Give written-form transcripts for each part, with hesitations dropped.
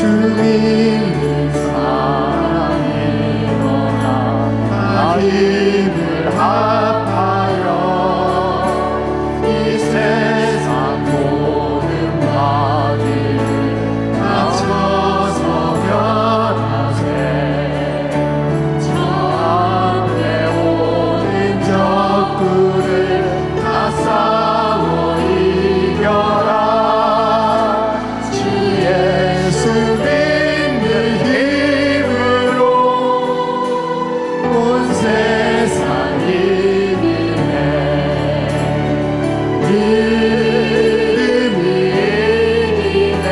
믿는 사람 일어나 나 힘을 합하여 이 세상 모든 마귀를 낮춰서 변하세 저 앞에 오는 적그를 다 싸워 이겨라 주 예수 믿는 힘으로 온 세상 이기네 믿음이 이기네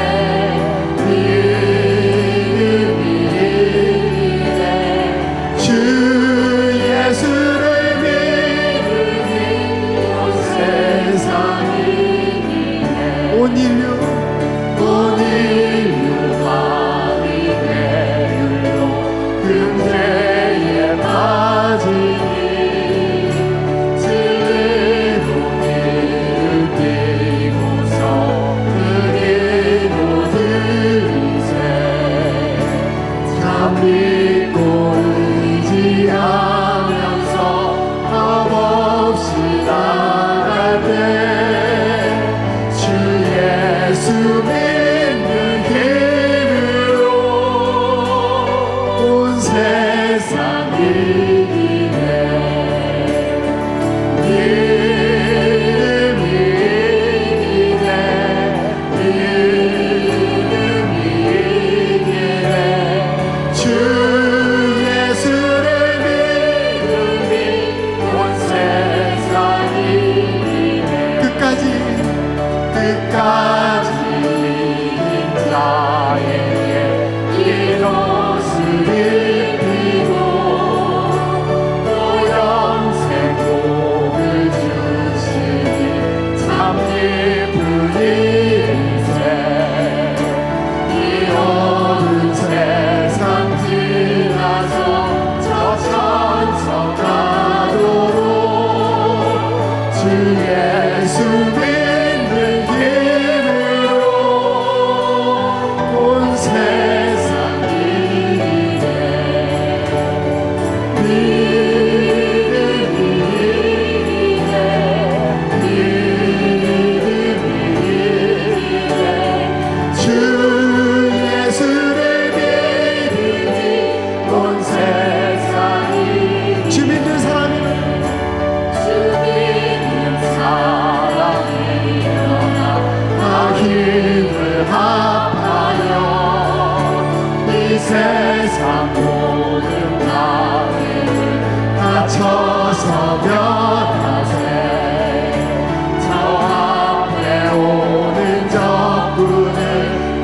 믿음이 이기네 주 예수를 믿으니 온 세상 이기네 온 인류 마귀 대율로 금세에 빠지니 진리로 길을 띄고서 그리로 들이세 참 믿고 의지하면서 겁없이 나갈 때 주 예수 믿는 힘으로 온 세상 이기네 믿음이 이기네 믿음이 이기네 주 예수를 믿으니 온 세상 이기네 끝까지 이긴 자에게 이것을 입히고 또 영생 복을 주시니 참 기쁜 일세 이 어두운 세상 지나서 저 천성 가도록 주 예수 믿는 힘으로 온 세상 이기네 믿음이 이기네 믿음이 이기네 주 예수를 믿으니 온 세상 이기네 주 믿는 사람이면 힘을 합하여 이 세상 모든 마귀를 낮춰서 변하세 저 앞에 오는 적군을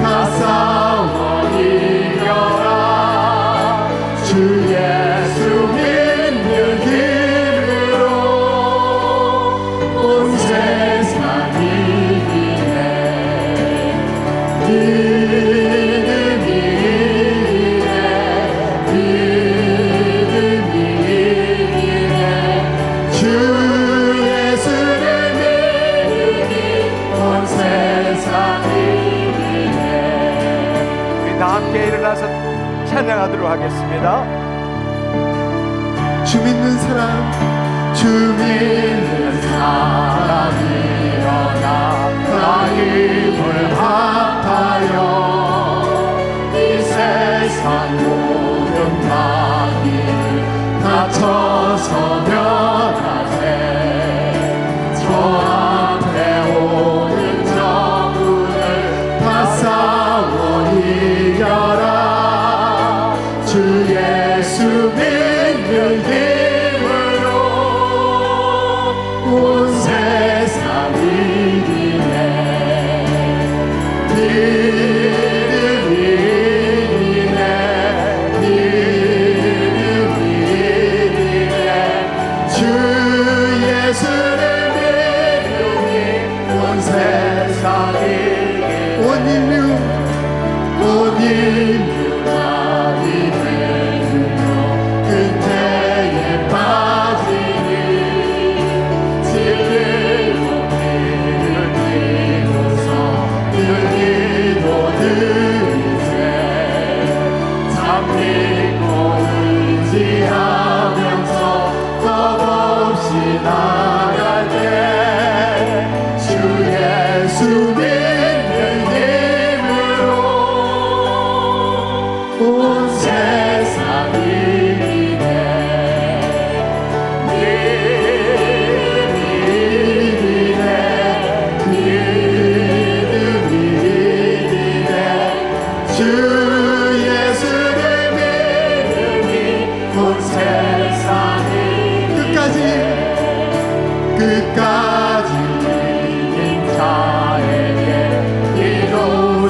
다 싸워 이겨라 주 예수 믿는 힘으로 온 세상 이기네 믿음이 이기네 믿음이 이기네 주 예수를 믿으니 온 세상 이기네 우리 다 함께 일어나서 찬양하도록 하겠습니다. 주 믿는 사람 주 믿는 사람 일어나 나 힘을 합하여 이 세상 모든 마귀를 낮춰서 변하세 저 앞에 오는 적군을 다 싸워 이겨라 주 예수 믿는 힘으로 온 세상 이기네 믿음이 이기네 믿음이 이기네 주 예수를 믿으니 온 세상 이기네 온 인류 마귀 되으며 근태에 빠지니 진리로 길을 띄고서 들기도 들이세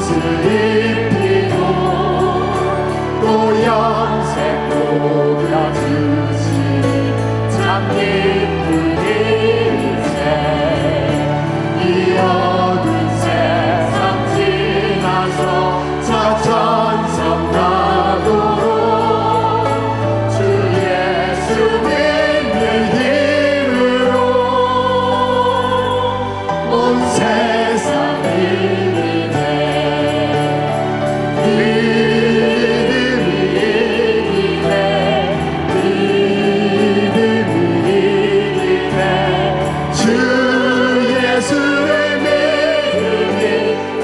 옷을 입히고 또 염색도 펴주시니 참 기쁜 일이세. 이 어두운 세상 지나서 저 천성 나도록 주 예수 믿는 힘으로 온 세상을 이기네. 믿음이 이기네. 믿음이 이기네. 주 예수를 믿음이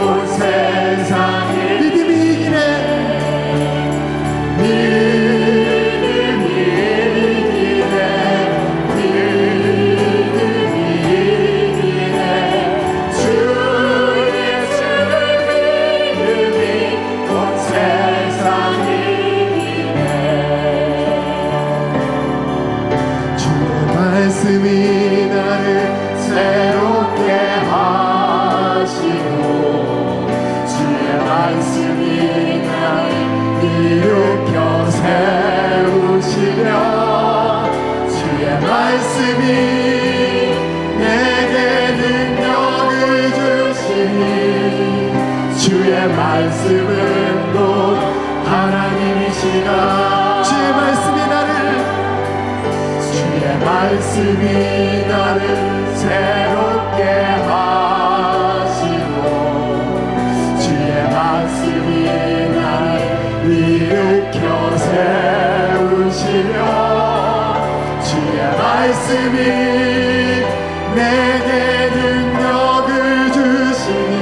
온 세상을 믿음이 이기네. 믿음이 이기네. 믿음이 이기네. 주 예수를 믿음이 온 세상을 이기네. 주의 말씀이 나를 새롭게 하시고 주의 말씀이 나를 일으켜 세우시며 주의 말씀이 내게 능력을 주시니 주의 말씀은 곧 하나님이시라. 주의 말씀이 나를 새롭게 하시고 주의 말씀이 나를 일으켜 세우시며 주의 말씀이 내게 능력을 주시니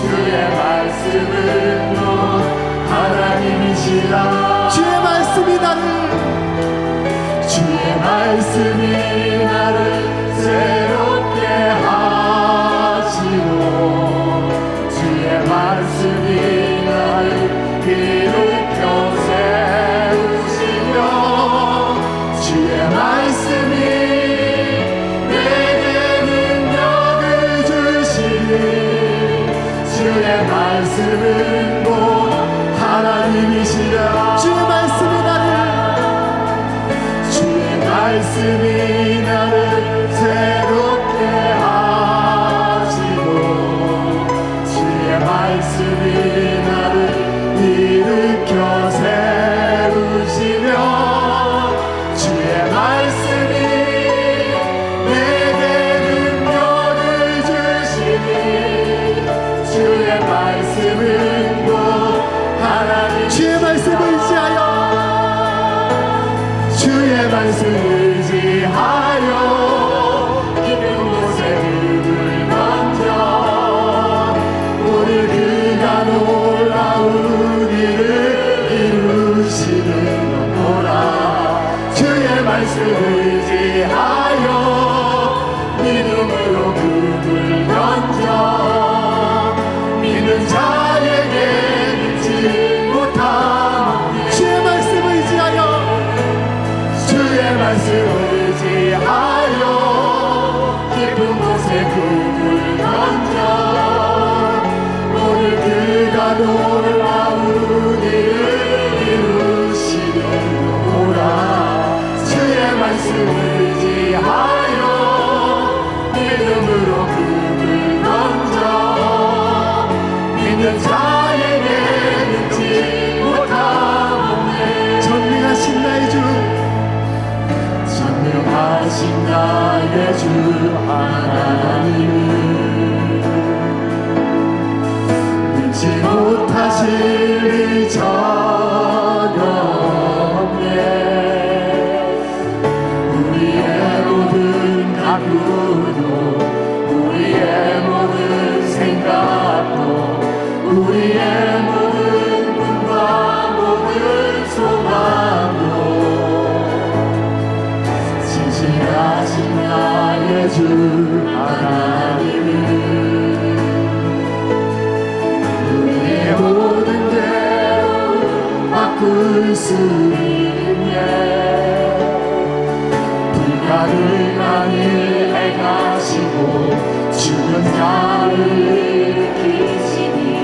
주의 말씀은 곧 하나님이시라. 주의 말씀이 나를 새롭게 하시고 주의 말씀이 나를 일으켜 세우시며 주의 말씀이 내게 능력을 주시니 주의 말씀은 곧 하나님이시라. 주의 말씀이 나를 새롭게 하시고 주의 말씀이 나를 일으켜 세우시며 주의 말씀이 내게 능력을 주시니 주의 말씀은 곧 하나님. 주의 말씀을 의지하여 주의 말씀을 의지하여 깊은 곳에 흙을 던져 오늘 그가 놀라운 일을 이루시는 거라. 주의 말씀을 의지하여 믿음으로 흙을 던져 믿는 자에게 믿지 못함. 주의 말씀을 의지하여 깊은 곳에 흙을 던져 오늘 그가 놀라운 일을 이루시려노라. 주의 말씀을 의지하여 믿음으로 흙을 던져 믿는 자에게 믿지 못하오네. 전능하신 나의 주 전능하신 나의 주 하나님은 능치 못하실 일 전혀 없네. 우리의 모든 가구도 우리의 모든 생각도 우리의 모든 꿈과 모든 소망도 진실하신 나의 주 하나님은 우리의 모든 대로 바꿀 수 있네. 불가능한 일 행하시고 죽은 자를 일으키시니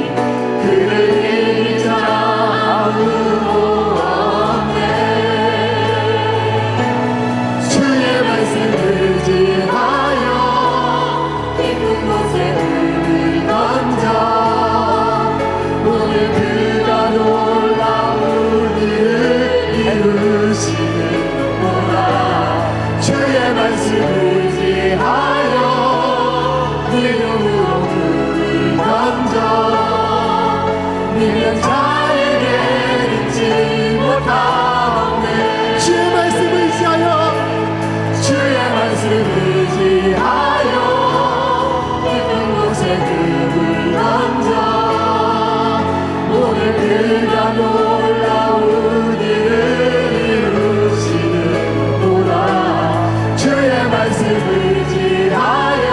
곳에 눈을 던져 오늘 그가 놀라운 일을 이루시는구나. 주의 말씀을 지하여 믿음으로 눈을 던져 믿는 자에게 잊지 못하네. 주의 말씀을 지하여 주의 말씀을 지하여 깊은 곳에 금을 던져 오늘 그가 놀라운 일을 이루시는구나. 주의 말씀을 지하여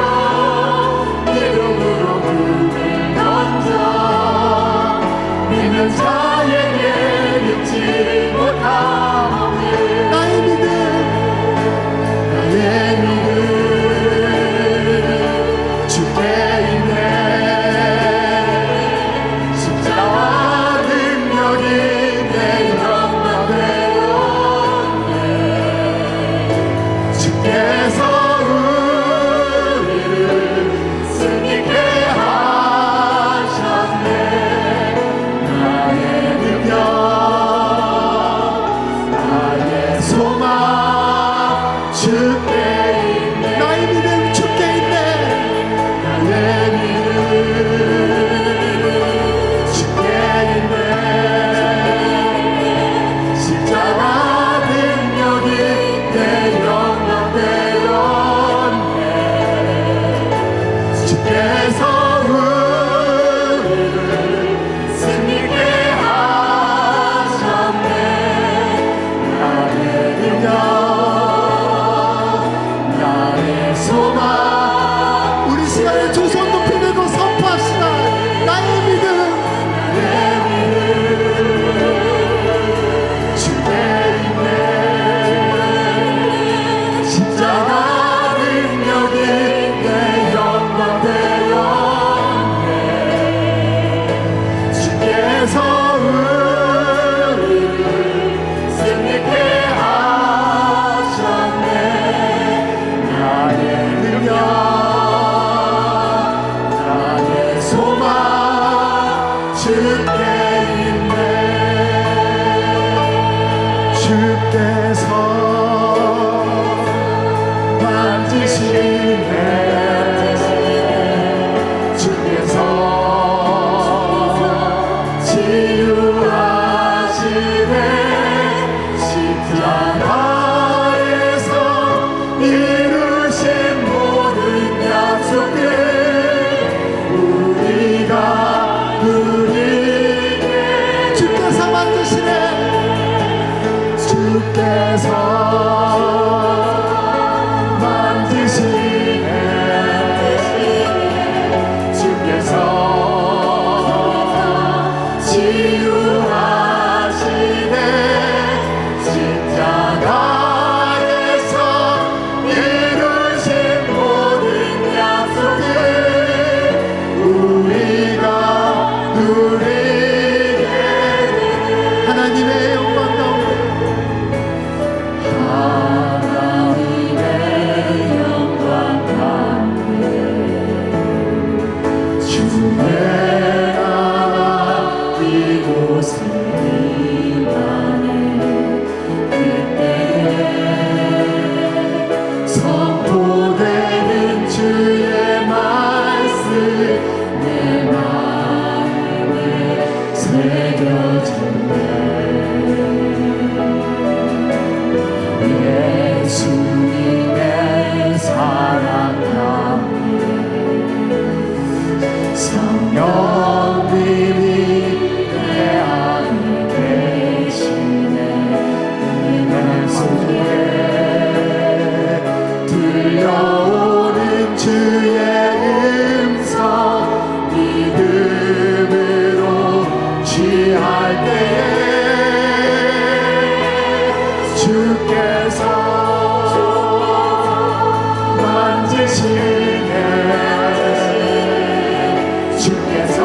믿음으로 금을 던져 믿는 자에게 잊지 못하네. 나의 믿음 주께 있네. 십자가와 능력이 내 영광 되었네. 주께서 우리를 승리케 하셨네. 나의 능력 나의 소망 주께 있네. 나의 믿음 주께 있네. 나의 믿음 주께 있네. 십자가 능력이 내 영광 되었네. 주께서 우리를 승리케 하셨네. 나의 능력 나의 소망. 우리 시간에 두 손 높이 들고 선포합시다. 나의 믿음 나의 믿음 주께 있네. 십자가 능력이 내 영광 되었네. 주께서 우리를 승리케 하셨네. 나의 능력 나의 소망 주께 있네. 주께서 만지시네. 주께서 치유하시네. 십자가에서 이루신 모든 약속들 우리가 누리게 주께서 만드시네. 주께서 만드시네. 주께서 치유하시네. 십자가에서 이루신 모든 약속들 우리가 누리게 하나님의 영광 가운데 하나님의 영광 가운데 주의 나라 이곳에 임하네. 그때 선포되는 주의 말씀 내 마음에 새겨졌네. 예수님의 사랑 가운데 성령님이 내 안에 계시네. 은혜 속에 들려오는 주의 음성 믿음으로 취할 때에 주께서 만지시네. 주께서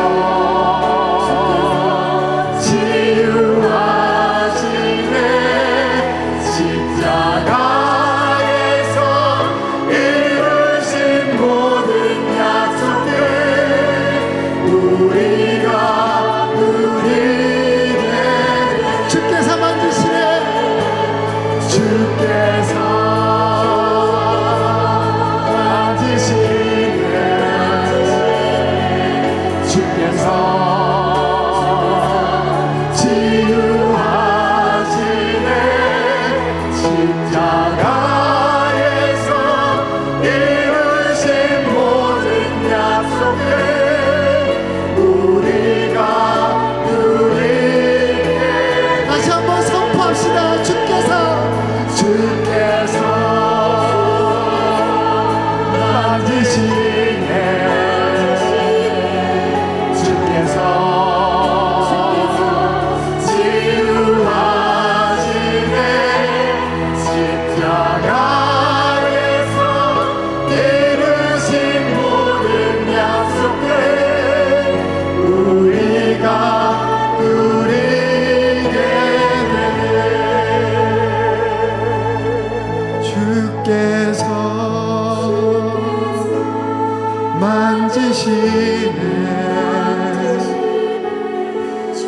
만지시네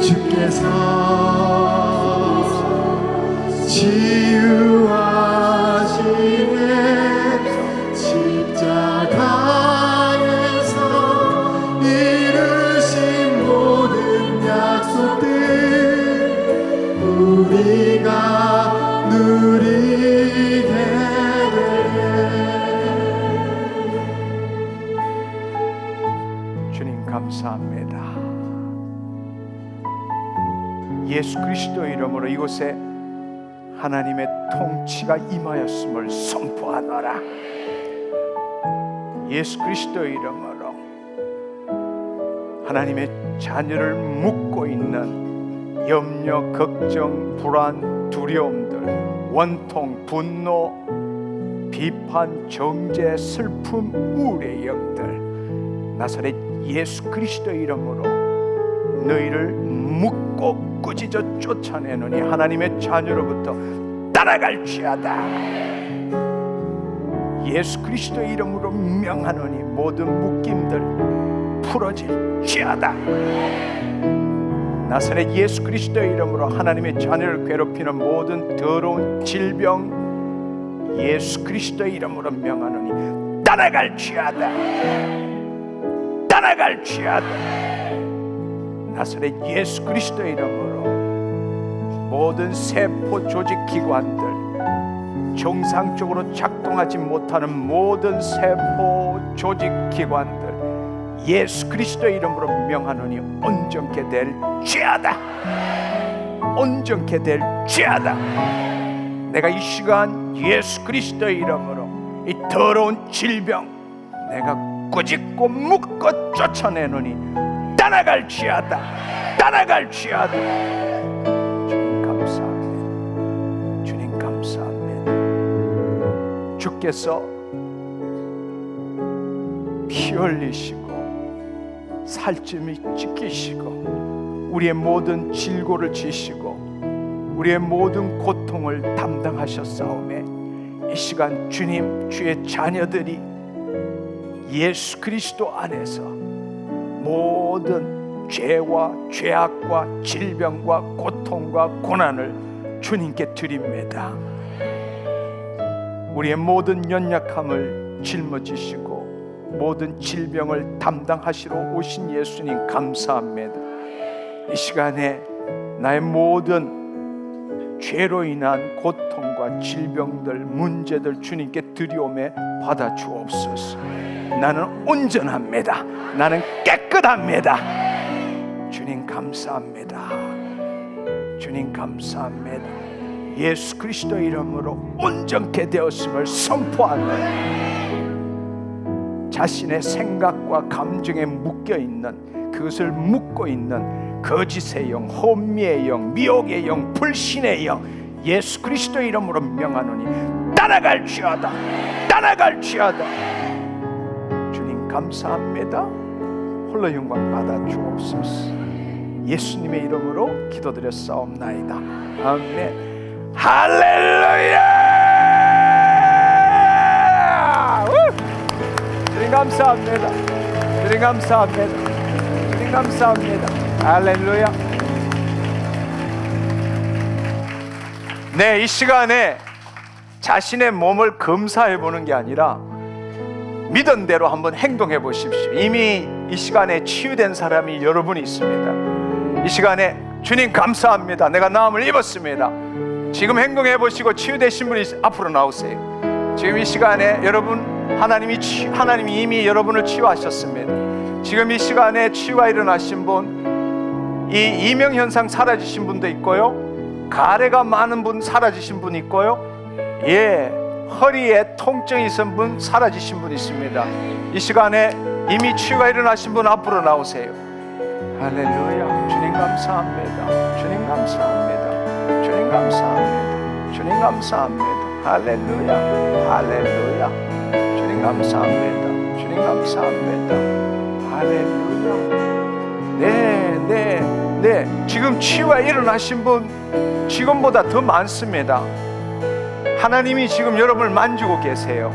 주께서 치유하시네 십자가에서 이루신 모든 약속들 우리가 누리게 되네. 주님 감사합니다. 예수 그리스도 이름으로 이곳에 하나님의 통치가 임하였음을 선포하노라. 예수 그리스도 이름으로 하나님의 자녀를 묶고 있는 염려, 걱정, 불안, 두려움들, 원통, 분노, 비판, 정죄, 슬픔, 우울의 영들 나사렛 예수 그리스도 이름으로 너희를 묶고 꾸짖어 쫓아내노니 하나님의 자녀로부터 따라갈지어다. 예수 그리스도 이름으로 명하노니 모든 묶임들 풀어질지어다. 나사렛 예수 그리스도 이름으로 하나님의 자녀를 괴롭히는 모든 더러운 질병 예수 그리스도 이름으로 명하노니 따라갈지어다. 따라갈지어다. 나사렛 예수 그리스도 이름으로 모든 세포 조직 기관들 정상적으로 작동하지 못하는 모든 세포 조직 기관들 예수 그리스도 이름으로 명하노니 온전케 될지어다. 온전케 될지어다. 내가 이 시간 예수 그리스도 이름으로 이 더러운 질병 내가 꾸짖고 묶고 쫓아내노니 따라갈지어다. 따라갈지어다. 주님 감사합니다. 주님 감사합니다. 주께서 피 흘리시고 살점이 찢기시고 우리의 모든 질고를 지시고 우리의 모든 고통을 담당하셨사오매 이 시간 주님 주의 자녀들이 예수 그리스도 안에서 모든 죄와 죄악과 질병과 고통과 고난을 주님께 드립니다. 우리의 모든 연약함을 짊어지시고 모든 질병을 담당하시러 오신 예수님 감사합니다. 이 시간에 나의 모든 죄로 인한 고통과 질병들 문제들 주님께 드리오매 받아 주옵소서. 나는 온전합니다. 나는 깨끗합니다. 주님 감사합니다. 주님 감사합니다. 예수 그리스도 이름으로 온전케 되었음을 선포하는 자신의 생각과 감정에 묶여있는 그것을 묶고 있는 거짓의 영, 혼미의 영, 미혹의 영, 불신의 영 예수 그리스도 이름으로 명하노니 따라갈지어다. 따라갈지어다. 주님 감사합니다. 홀로 영광 받아 주옵소서. 예수님의 이름으로 기도드렸사옵나이다. 아멘. 할렐루야. 주님 감사합니다. 주님 감사합니다. 주님 감사합니다. 할렐루야. 네, 이 시간에 자신의 몸을 검사해 보는 게 아니라 믿은 대로 한번 행동해 보십시오. 이미 이 시간에 치유된 사람이 여러분이 있습니다. 이 시간에 주님 감사합니다. 내가 나음을 입었습니다. 지금 행동해 보시고 치유되신 분이 앞으로 나오세요. 지금 이 시간에 여러분 하나님이 이미 여러분을 치유하셨습니다. 지금 이 시간에 치유가 일어나신 분, 이 이명현상 사라지신 분도 있고요, 가래가 많은 분 사라지신 분 있고요, 허리에 통증이 있은 분 사라지신 분 있습니다. 이 시간에 이미 치유가 일어나신 분 앞으로 나오세요. 할렐루야. 주님 감사합니다. 주님 감사합니다. 주님 감사합니다. 주님 감사합니다. 할렐루야. 할렐루야. 주님 감사합니다. 주님 감사합니다. 할렐루야. 네. 지금 치유가 일어나신 분 지금보다 더 많습니다. 하나님이 지금 여러분을 만지고 계세요.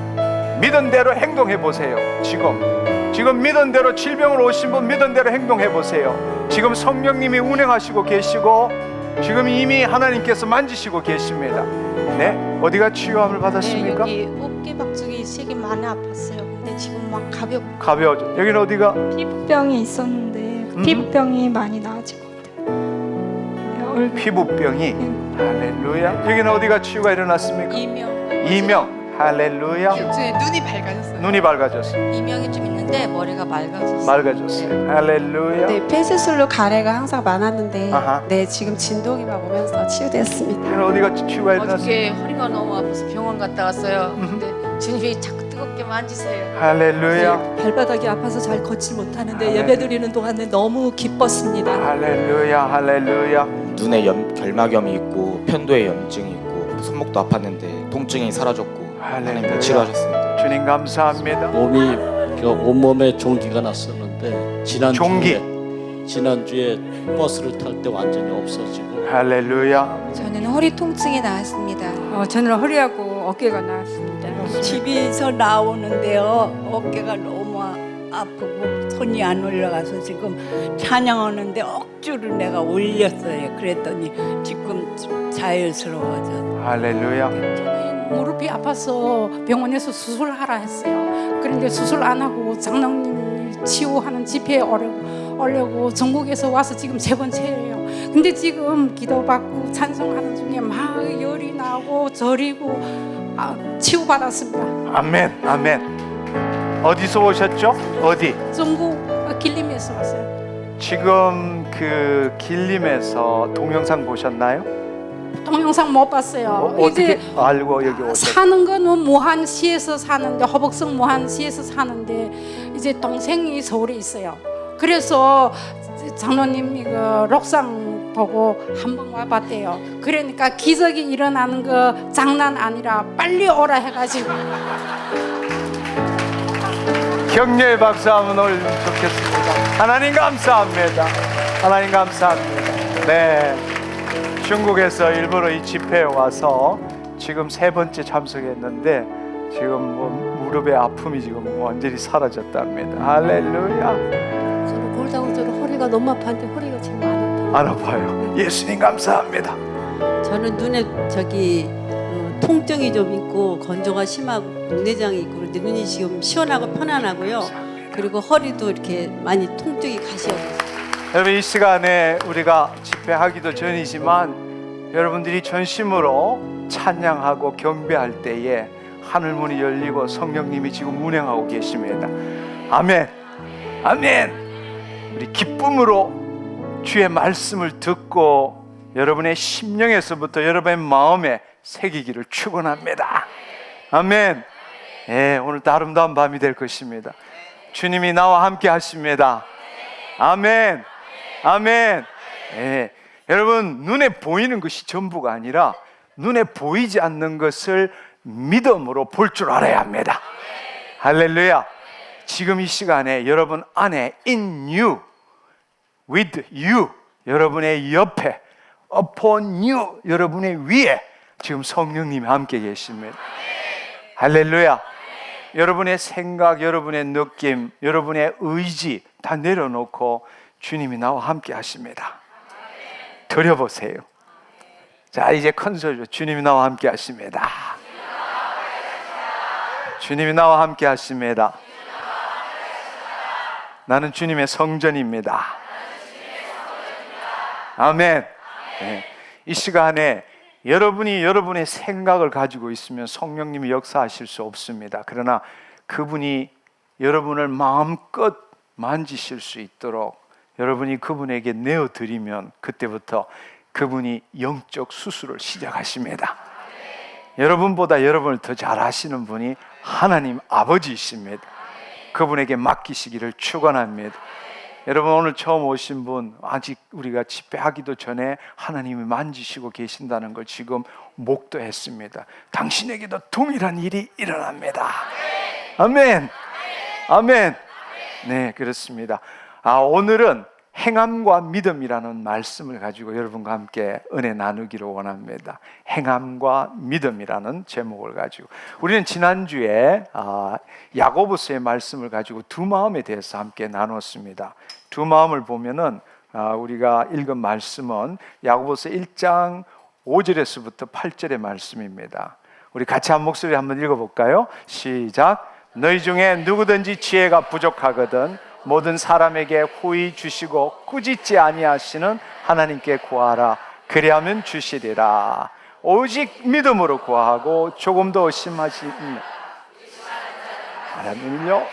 믿은 대로 행동해 보세요. 지금 지금 믿은 대로 질병으로 오신 분 믿은 대로 행동해 보세요. 지금 성령님이 운행하시고 계시고 지금 이미 하나님께서 만지시고 계십니다. 네, 어디가 치유함을 받았습니까? 네, 여기 어깨 박쪽이 되게 많이 아팠어요. 근데 지금 막 가벼워져. 여기는 어디가? 피부병이 있었는데 피부병이 많이 나아진 것 같아요. 피부병이. 할렐루야. 여기는 어디가 치유가 일어났습니까? 이명. 할렐루야. 눈이 밝아졌어요. 눈이 밝아졌어요. 이명이 좀 있는데 머리가 맑아졌어요. 맑아졌어요. 할렐루야. 네, 폐쇄술로 가래가 항상 많았는데 아하. 네, 지금 진동이만 오면서 치유되었습니다. 여기는 어디가 치유가 일어났습니까? 어저께 허리가 너무 아파서 병원 갔다 왔어요. 근데 주님이 자꾸 뜨겁게 만지세요. 할렐루야. 발바닥이 아파서 잘 걷지 못하는데 예배드리는 동안에 너무 기뻤습니다. 할렐루야. 할렐루야. 눈에 결막염이 있고 편도에 염증이 있고 손목도 아팠는데 통증이 사라졌고 하나님께 할렐루야. 치료하셨습니다. 주님 감사합니다. 몸이 온몸에 종기가 났었는데 종기. 지난주에 버스를 탈 때 완전히 없어지고 할렐루야. 저는 허리 통증이 나았습니다. 저는 허리하고 어깨가 나왔습니다. 집에서 나오는데요 어깨가 너무 아프고 손이 안 올라가서 지금 찬양하는데 억지로 내가 올렸어요. 그랬더니 지금 자연스러워져. 할렐루야. 무릎이 아파서 병원에서 수술하라 했어요. 그런데 수술 안 하고 장로님이 치유하는 집회에 오려고 전국에서 와서 지금 3번째예요. 근데 지금 기도받고 찬송하는 중에 막 열이 나고 저리고 치유받았습니다. 아멘. 아멘. 어디서 오셨죠? 어디? 전국 길림에서 왔어요. 지금 그 길림에서 동영상 보셨나요? 동영상 못 봤어요. 어떻게 이제 알고 여기 오셨어요? 사는 거는 무한시에서 사는데 허벅성 무한시에서 사는데 이제 동생이 서울에 있어요. 그래서 장로님 이거 록상 보고 한번 와봤대요. 그러니까 기적이 일어나는 거 장난 아니라 빨리 오라 해가지고. 격려의 박수 한번 올리면 좋겠습니다. 하나님 감사합니다. 하나님 감사합니다. 네, 중국에서 일부러 이 집회에 와서 지금 3번째 참석했는데 지금 뭐 무릎의 아픔이 지금 완전히 사라졌답니다. 할렐루야. 저는 골다공증으로 허리가 너무 아팠는데 허리가 지금 안 아파요. 안 아파요. 예수님 감사합니다. 저는 눈에 통증이 좀 있고 건조가 심하고 눈내장이 있고 그런데 눈이 지금 시원하고 편안하고요. 그리고 허리도 이렇게 많이 통증이 가시어졌어요. 여러분 이 시간에 우리가 집회하기도 전이지만 여러분들이 전심으로 찬양하고 경배할 때에 하늘문이 열리고 성령님이 지금 운행하고 계십니다. 아멘. 아멘. 우리 기쁨으로 주의 말씀을 듣고 여러분의 심령에서부터 여러분의 마음에 새기기를 축원합니다. 아멘. 예, 오늘도 아름다운 밤이 될 것입니다. 주님이 나와 함께 하십니다. 아멘. 아멘. 예, 여러분 눈에 보이는 것이 전부가 아니라 눈에 보이지 않는 것을 믿음으로 볼 줄 알아야 합니다. 할렐루야. 지금 이 시간에 여러분 안에 in you, with you, 여러분의 옆에 upon you, 여러분의 위에 지금 성령님이 함께 계십니다. 할렐루야. 여러분의 생각, 여러분의 느낌, 여러분의 의지 다 내려놓고 주님이 나와 함께 하십니다. 드려보세요. 자, 이제 큰 소리로 주님이 나와 함께 하십니다. 주님이 나와 함께 하십니다. 나는 주님의 성전입니다. 아멘. 네. 이 시간에 여러분이 여러분의 생각을 가지고 있으면 성령님이 역사하실 수 없습니다. 그러나 그분이 여러분을 마음껏 만지실 수 있도록 여러분이 그분에게 내어드리면 그때부터 그분이 영적 수술을 시작하십니다. 여러분보다 여러분을 더 잘 아시는 분이 하나님 아버지이십니다. 그분에게 맡기시기를 축원합니다. 여러분 오늘 처음 오신 분 아직 우리가 집회하기도 전에 하나님이 만지시고 계신다는 걸 지금 목도했습니다. 당신에게도 동일한 일이 일어납니다. 아멘. 아멘. 네, 그렇습니다. 오늘은 행함과 믿음이라는 말씀을 가지고 여러분과 함께 은혜 나누기를 원합니다. 행함과 믿음이라는 제목을 가지고 우리는 지난주에 야고보서의 말씀을 가지고 두 마음에 대해서 함께 나눴습니다. 두 마음을 보면은 우리가 읽은 말씀은 야고보서 1장 5절에서부터 8절의 말씀입니다. 우리 같이 한 목소리 한번 읽어볼까요? 시작. 너희 중에 누구든지 지혜가 부족하거든 모든 사람에게 후히 주시고 꾸짖지 아니하시는 하나님께 구하라. 그리하면 주시리라. 오직 믿음으로 구하고 조금도 의심하지 말하면요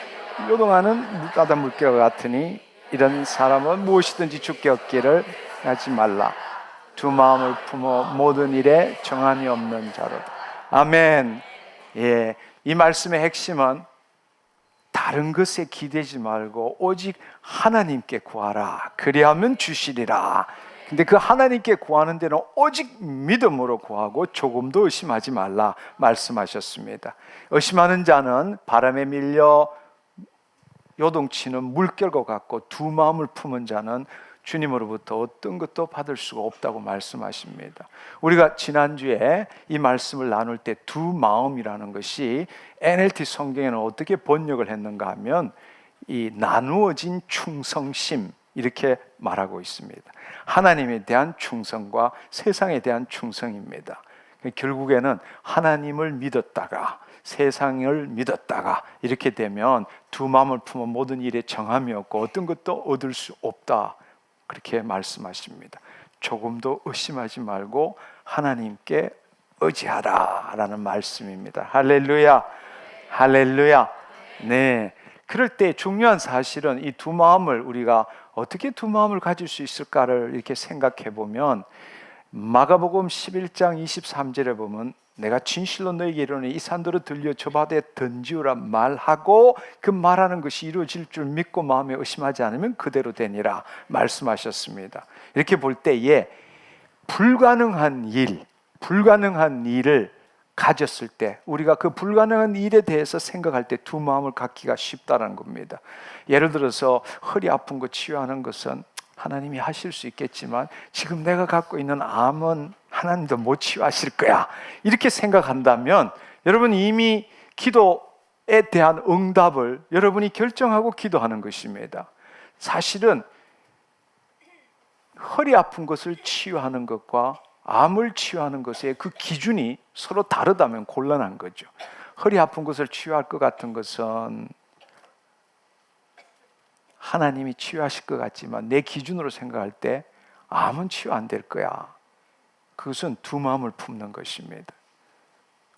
요동하는 물가다 물결 같으니 이런 사람은 무엇이든지 죽게 얻기를 하지 말라. 두 마음을 품어 모든 일에 정함이 없는 자로다. 아멘. 예, 이 말씀의 핵심은 다른 것에 기대지 말고 오직 하나님께 구하라. 그리하면 주시리라. 근데 그 하나님께 구하는 데는 오직 믿음으로 구하고 조금도 의심하지 말라 말씀하셨습니다. 의심하는 자는 바람에 밀려 요동치는 물결과 같고 두 마음을 품은 자는 주님으로부터 어떤 것도 받을 수가 없다고 말씀하십니다. 우리가 지난주에 이 말씀을 나눌 때 두 마음이라는 것이 NLT 성경에는 어떻게 번역을 했는가 하면 이 나누어진 충성심 이렇게 말하고 있습니다. 하나님에 대한 충성과 세상에 대한 충성입니다. 결국에는 하나님을 믿었다가 세상을 믿었다가 이렇게 되면 두 마음을 품은 모든 일에 정함이 없고 어떤 것도 얻을 수 없다. 그렇게 말씀하십니다. 조금도 의심하지 말고 하나님께 의지하라 라는 말씀입니다. 할렐루야. 할렐루야. 네. 그럴 때 중요한 사실은 이 두 마음을 우리가 어떻게 두 마음을 가질 수 있을까를 이렇게 생각해 보면 마가복음 11장 23절에 보면 내가 진실로 너에게 이르노니 이 산들을 들려 저 바다에 던지우라 말하고 그 말하는 것이 이루어질 줄 믿고 마음에 의심하지 않으면 그대로 되니라 말씀하셨습니다. 이렇게 볼 때에 불가능한 일을 가졌을 때 우리가 그 불가능한 일에 대해서 생각할 때 두 마음을 갖기가 쉽다는 겁니다. 예를 들어서 허리 아픈 거 치유하는 것은 하나님이 하실 수 있겠지만 지금 내가 갖고 있는 암은 하나님도 못 치유하실 거야 이렇게 생각한다면 여러분 이미 기도에 대한 응답을 여러분이 결정하고 기도하는 것입니다. 사실은 허리 아픈 것을 치유하는 것과 암을 치유하는 것의 그 기준이 서로 다르다면 곤란한 거죠. 허리 아픈 것을 치유할 것 같은 것은 하나님이 치유하실 것 같지만 내 기준으로 생각할 때 암은 치유 안 될 거야. 그것은 두 마음을 품는 것입니다.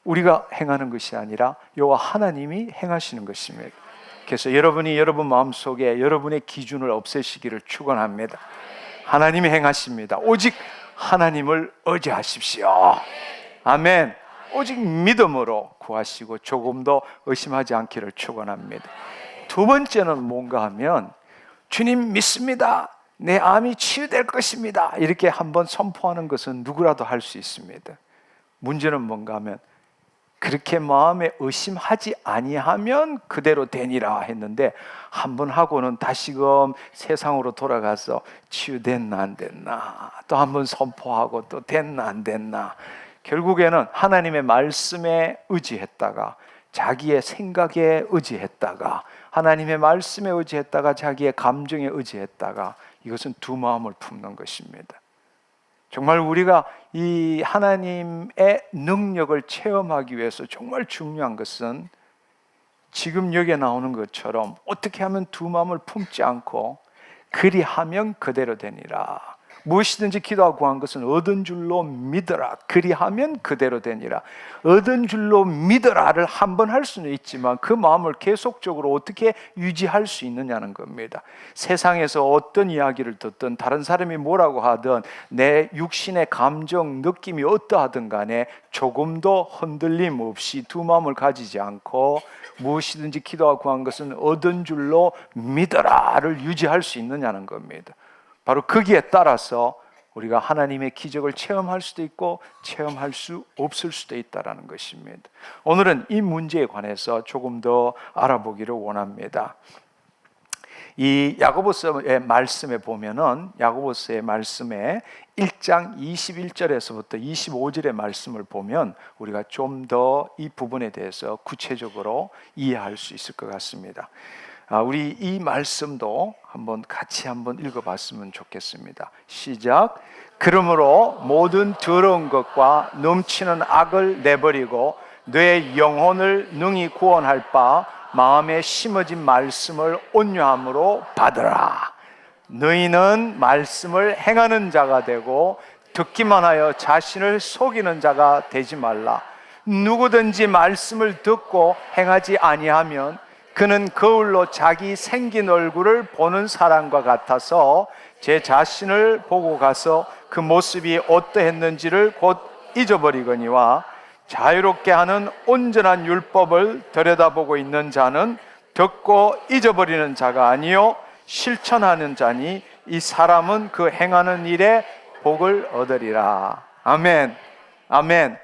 우리가 행하는 것이 아니라 여호와 하나님이 행하시는 것입니다. 그래서 여러분이 여러분 마음속에 여러분의 기준을 없애시기를 축원합니다. 하나님이 행하십니다. 오직 하나님을 의지하십시오. 아멘. 오직 믿음으로 구하시고 조금도 의심하지 않기를 축원합니다. 두 번째는 뭔가 하면 주님 믿습니다. 내 암이 치유될 것입니다. 이렇게 한번 선포하는 것은 누구라도 할 수 있습니다. 문제는 뭔가 하면 그렇게 마음에 의심하지 아니하면 그대로 되니라 했는데 한번 하고는 다시금 세상으로 돌아가서 치유됐나 안 됐나 또 한번 선포하고 또 됐나 안 됐나 결국에는 하나님의 말씀에 의지했다가 자기의 생각에 의지했다가 하나님의 말씀에 의지했다가 자기의 감정에 의지했다가 이것은 두 마음을 품는 것입니다. 정말 우리가 이 하나님의 능력을 체험하기 위해서 정말 중요한 것은 지금 여기에 나오는 것처럼 어떻게 하면 두 마음을 품지 않고 그리하면 그대로 되니라. 무엇이든지 기도하고 구한 것은 얻은 줄로 믿어라. 그리하면 그대로 되니라. 얻은 줄로 믿어라를 한 번 할 수는 있지만 그 마음을 계속적으로 어떻게 유지할 수 있느냐는 겁니다. 세상에서 어떤 이야기를 듣든 다른 사람이 뭐라고 하든 내 육신의 감정, 느낌이 어떠하든 간에 조금도 흔들림 없이 두 마음을 가지지 않고 무엇이든지 기도하고 구한 것은 얻은 줄로 믿어라를 유지할 수 있느냐는 겁니다. 바로 거기에 따라서 우리가 하나님의 기적을 체험할 수도 있고 체험할 수 없을 수도 있다는 것입니다. 오늘은 이 문제에 관해서 조금 더 알아보기를 원합니다. 이 야고보서의 말씀에 보면은 야고보서의 말씀에 1장 21절에서부터 25절의 말씀을 보면 우리가 좀 더 이 부분에 대해서 구체적으로 이해할 수 있을 것 같습니다. 우리 이 말씀도 같이 한번 읽어봤으면 좋겠습니다. 시작. 그러므로 모든 더러운 것과 넘치는 악을 내버리고 내 영혼을 능히 구원할 바 마음에 심어진 말씀을 온유함으로 받으라. 너희는 말씀을 행하는 자가 되고 듣기만 하여 자신을 속이는 자가 되지 말라. 누구든지 말씀을 듣고 행하지 아니하면 그는 거울로 자기 생긴 얼굴을 보는 사람과 같아서 제 자신을 보고 가서 그 모습이 어떠했는지를 곧 잊어버리거니와 자유롭게 하는 온전한 율법을 들여다보고 있는 자는 듣고 잊어버리는 자가 아니요 실천하는 자니 이 사람은 그 행하는 일에 복을 얻으리라. 아멘. 아멘.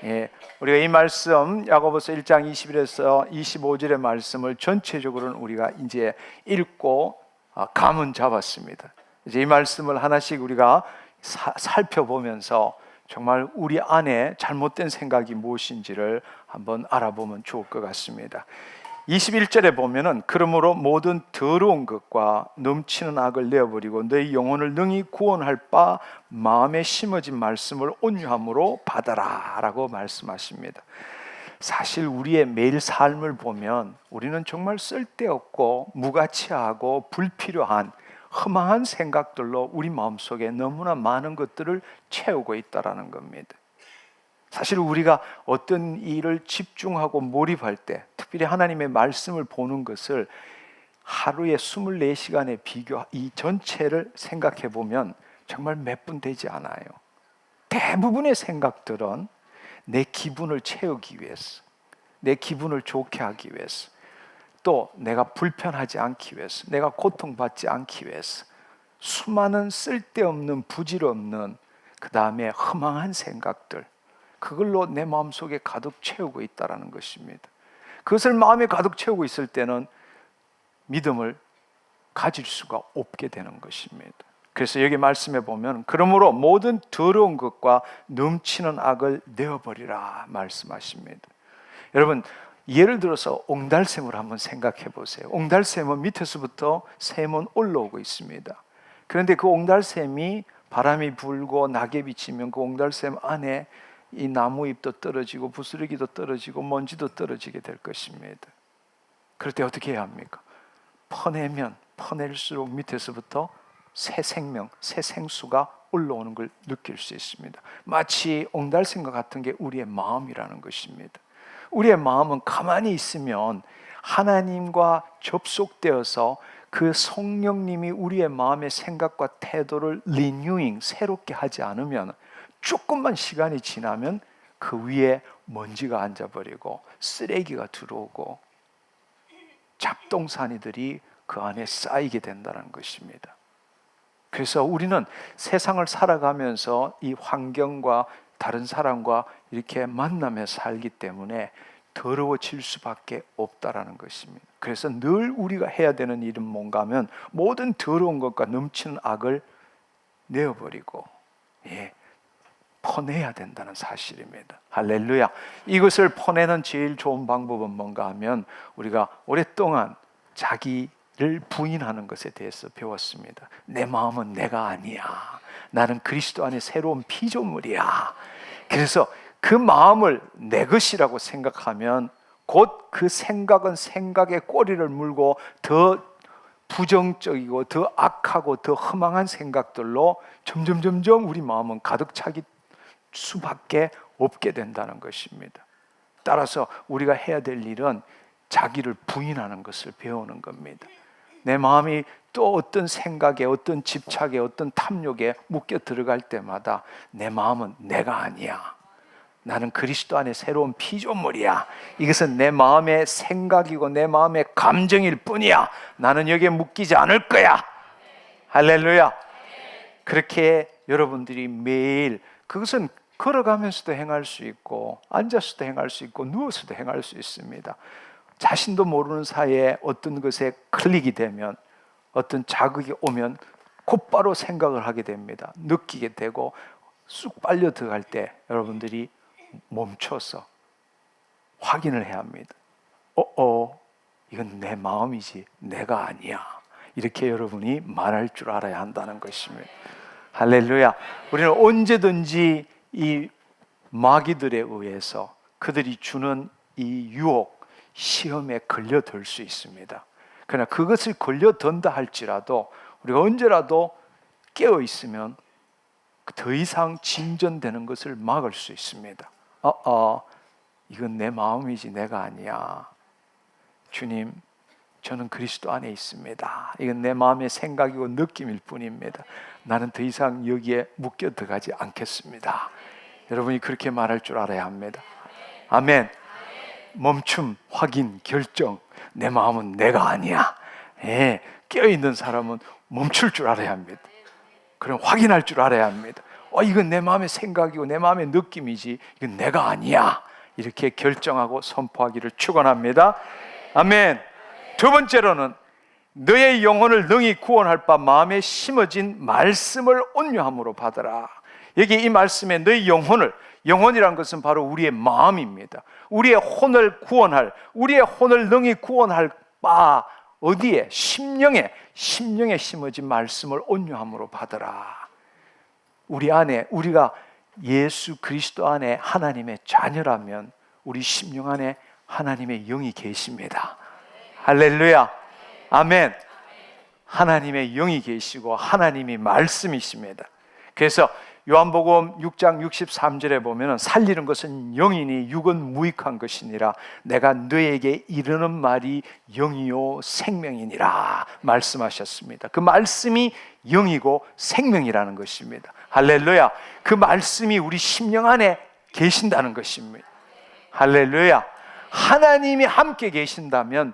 예, 우리가 이 말씀 야고보서 1장 21에서 25절의 말씀을 전체적으로는 우리가 이제 읽고 감은 잡았습니다. 이제 이 말씀을 하나씩 우리가 살펴보면서 정말 우리 안에 잘못된 생각이 무엇인지를 한번 알아보면 좋을 것 같습니다. 21절에 보면은 그러므로 모든 더러운 것과 넘치는 악을 내어버리고 너희 영혼을 능히 구원할 바 마음에 심어진 말씀을 온유함으로 받아라 라고 말씀하십니다. 사실 우리의 매일 삶을 보면 우리는 정말 쓸데없고 무가치하고 불필요한 허망한 생각들로 우리 마음속에 너무나 많은 것들을 채우고 있다는 겁니다. 사실 우리가 어떤 일을 집중하고 몰입할 때, 특별히 하나님의 말씀을 보는 것을 하루에 24시간에 이 전체를 생각해 보면 정말 몇 분 되지 않아요. 대부분의 생각들은 내 기분을 채우기 위해서, 내 기분을 좋게 하기 위해서, 또 내가 불편하지 않기 위해서, 내가 고통받지 않기 위해서 수많은 쓸데없는 부질없는 그 다음에 허망한 생각들, 그걸로 내 마음속에 가득 채우고 있다는 것입니다. 그것을 마음에 가득 채우고 있을 때는 믿음을 가질 수가 없게 되는 것입니다. 그래서 여기 말씀해 보면 그러므로 모든 더러운 것과 넘치는 악을 내어버리라 말씀하십니다. 여러분, 예를 들어서 옹달샘을 한번 생각해 보세요. 옹달샘은 밑에서부터 샘은 올라오고 있습니다. 그런데 그 옹달샘이 바람이 불고 낙엽이 치면 그 옹달샘 안에 이 나무잎도 떨어지고 부스러기도 떨어지고 먼지도 떨어지게 될 것입니다. 그럴 때 어떻게 해야 합니까? 퍼내면 퍼낼수록 밑에서부터 새 생명, 새 생수가 올라오는 걸 느낄 수 있습니다. 마치 옹달샘과 같은 게 우리의 마음이라는 것입니다. 우리의 마음은 가만히 있으면 하나님과 접속되어서 그 성령님이 우리의 마음의 생각과 태도를 리뉴잉, 새롭게 하지 않으면 조금만 시간이 지나면 그 위에 먼지가 앉아버리고 쓰레기가 들어오고 잡동사니들이 그 안에 쌓이게 된다는 것입니다. 그래서 우리는 세상을 살아가면서 이 환경과 다른 사람과 이렇게 만나며 살기 때문에 더러워질 수밖에 없다라는 것입니다. 그래서 늘 우리가 해야 되는 일은 뭔가 하면 모든 더러운 것과 넘치는 악을 내어버리고 퍼내야 된다는 사실입니다. 할렐루야. 이것을 퍼내는 제일 좋은 방법은 뭔가 하면 우리가 오랫동안 자기를 부인하는 것에 대해서 배웠습니다. 내 마음은 내가 아니야. 나는 그리스도 안에 새로운 피조물이야. 그래서 그 마음을 내 것이라고 생각하면 곧 그 생각은 생각의 꼬리를 물고 더 부정적이고 더 악하고 더 허망한 생각들로 점점 우리 마음은 가득 차기 수밖에 없게 된다는 것입니다. 따라서 우리가 해야 될 일은 자기를 부인하는 것을 배우는 겁니다. 내 마음이 또 어떤 생각에, 어떤 집착에, 어떤 탐욕에 묶여 들어갈 때마다 내 마음은 내가 아니야. 나는 그리스도 안에 새로운 피조물이야. 이것은 내 마음의 생각이고 내 마음의 감정일 뿐이야. 나는 여기에 묶이지 않을 거야. 할렐루야. 그렇게 여러분들이 매일, 그것은 걸어가면서도 행할 수 있고 앉아서도 행할 수 있고 누워서도 행할 수 있습니다. 자신도 모르는 사이에 어떤 것에 클릭이 되면, 어떤 자극이 오면 곧바로 생각을 하게 됩니다. 느끼게 되고 쑥 빨려 들어갈 때 여러분들이 멈춰서 확인을 해야 합니다. 이건 내 마음이지 내가 아니야. 이렇게 여러분이 말할 줄 알아야 한다는 것입니다. 할렐루야. 우리는 언제든지 이 마귀들에 의해서 그들이 주는 이 유혹, 시험에 걸려들 수 있습니다. 그러나 그것을 걸려든다 할지라도 우리가 언제라도 깨어 있으면 더 이상 진전되는 것을 막을 수 있습니다. 이건 내 마음이지 내가 아니야. 주님, 저는 그리스도 안에 있습니다. 이건 내 마음의 생각이고 느낌일 뿐입니다. 나는 더 이상 여기에 묶여 들어가지 않겠습니다. 여러분이 그렇게 말할 줄 알아야 합니다. 아멘. 멈춤, 확인, 결정. 내 마음은 내가 아니야. 깨어있는 사람은 멈출 줄 알아야 합니다. 그럼 확인할 줄 알아야 합니다. 이건 내 마음의 생각이고 내 마음의 느낌이지 이건 내가 아니야. 이렇게 결정하고 선포하기를 축원합니다. 아멘. 두 번째로는 너의 영혼을 능히 구원할 바 마음에 심어진 말씀을 온유함으로 받으라. 여기 이 말씀에 너의 영혼이란 것은 바로 우리의 마음입니다. 우리의 혼을 구원할, 우리의 혼을 능히 구원할 바 어디에? 심령에 심어진 말씀을 온유함으로 받으라. 우리 안에, 우리가 예수 그리스도 안에 하나님의 자녀라면 우리 심령 안에 하나님의 영이 계십니다. 할렐루야. 아멘. 하나님의 영이 계시고 하나님이 말씀이십니다. 그래서 요한복음 6장 63절에 보면 살리는 것은 영이니 육은 무익한 것이니라. 내가 너에게 이르는 말이 영이요 생명이니라 말씀하셨습니다. 그 말씀이 영이고 생명이라는 것입니다. 할렐루야. 그 말씀이 우리 심령 안에 계신다는 것입니다. 할렐루야. 하나님이 함께 계신다면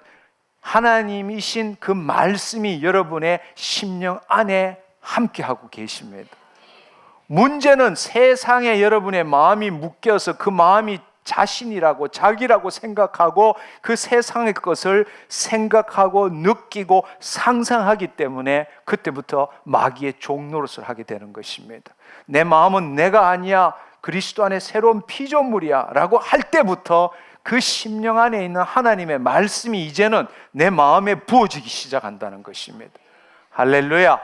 하나님이신 그 말씀이 여러분의 심령 안에 함께하고 계십니다. 문제는 세상에 여러분의 마음이 묶여서 그 마음이 자신이라고 자기라고 생각하고 그 세상의 것을 생각하고 느끼고 상상하기 때문에 그때부터 마귀의 종노릇을 하게 되는 것입니다. 내 마음은 내가 아니야, 그리스도 안에 새로운 피조물이야 라고 할 때부터 그 심령 안에 있는 하나님의 말씀이 이제는 내 마음에 부어지기 시작한다는 것입니다. 할렐루야.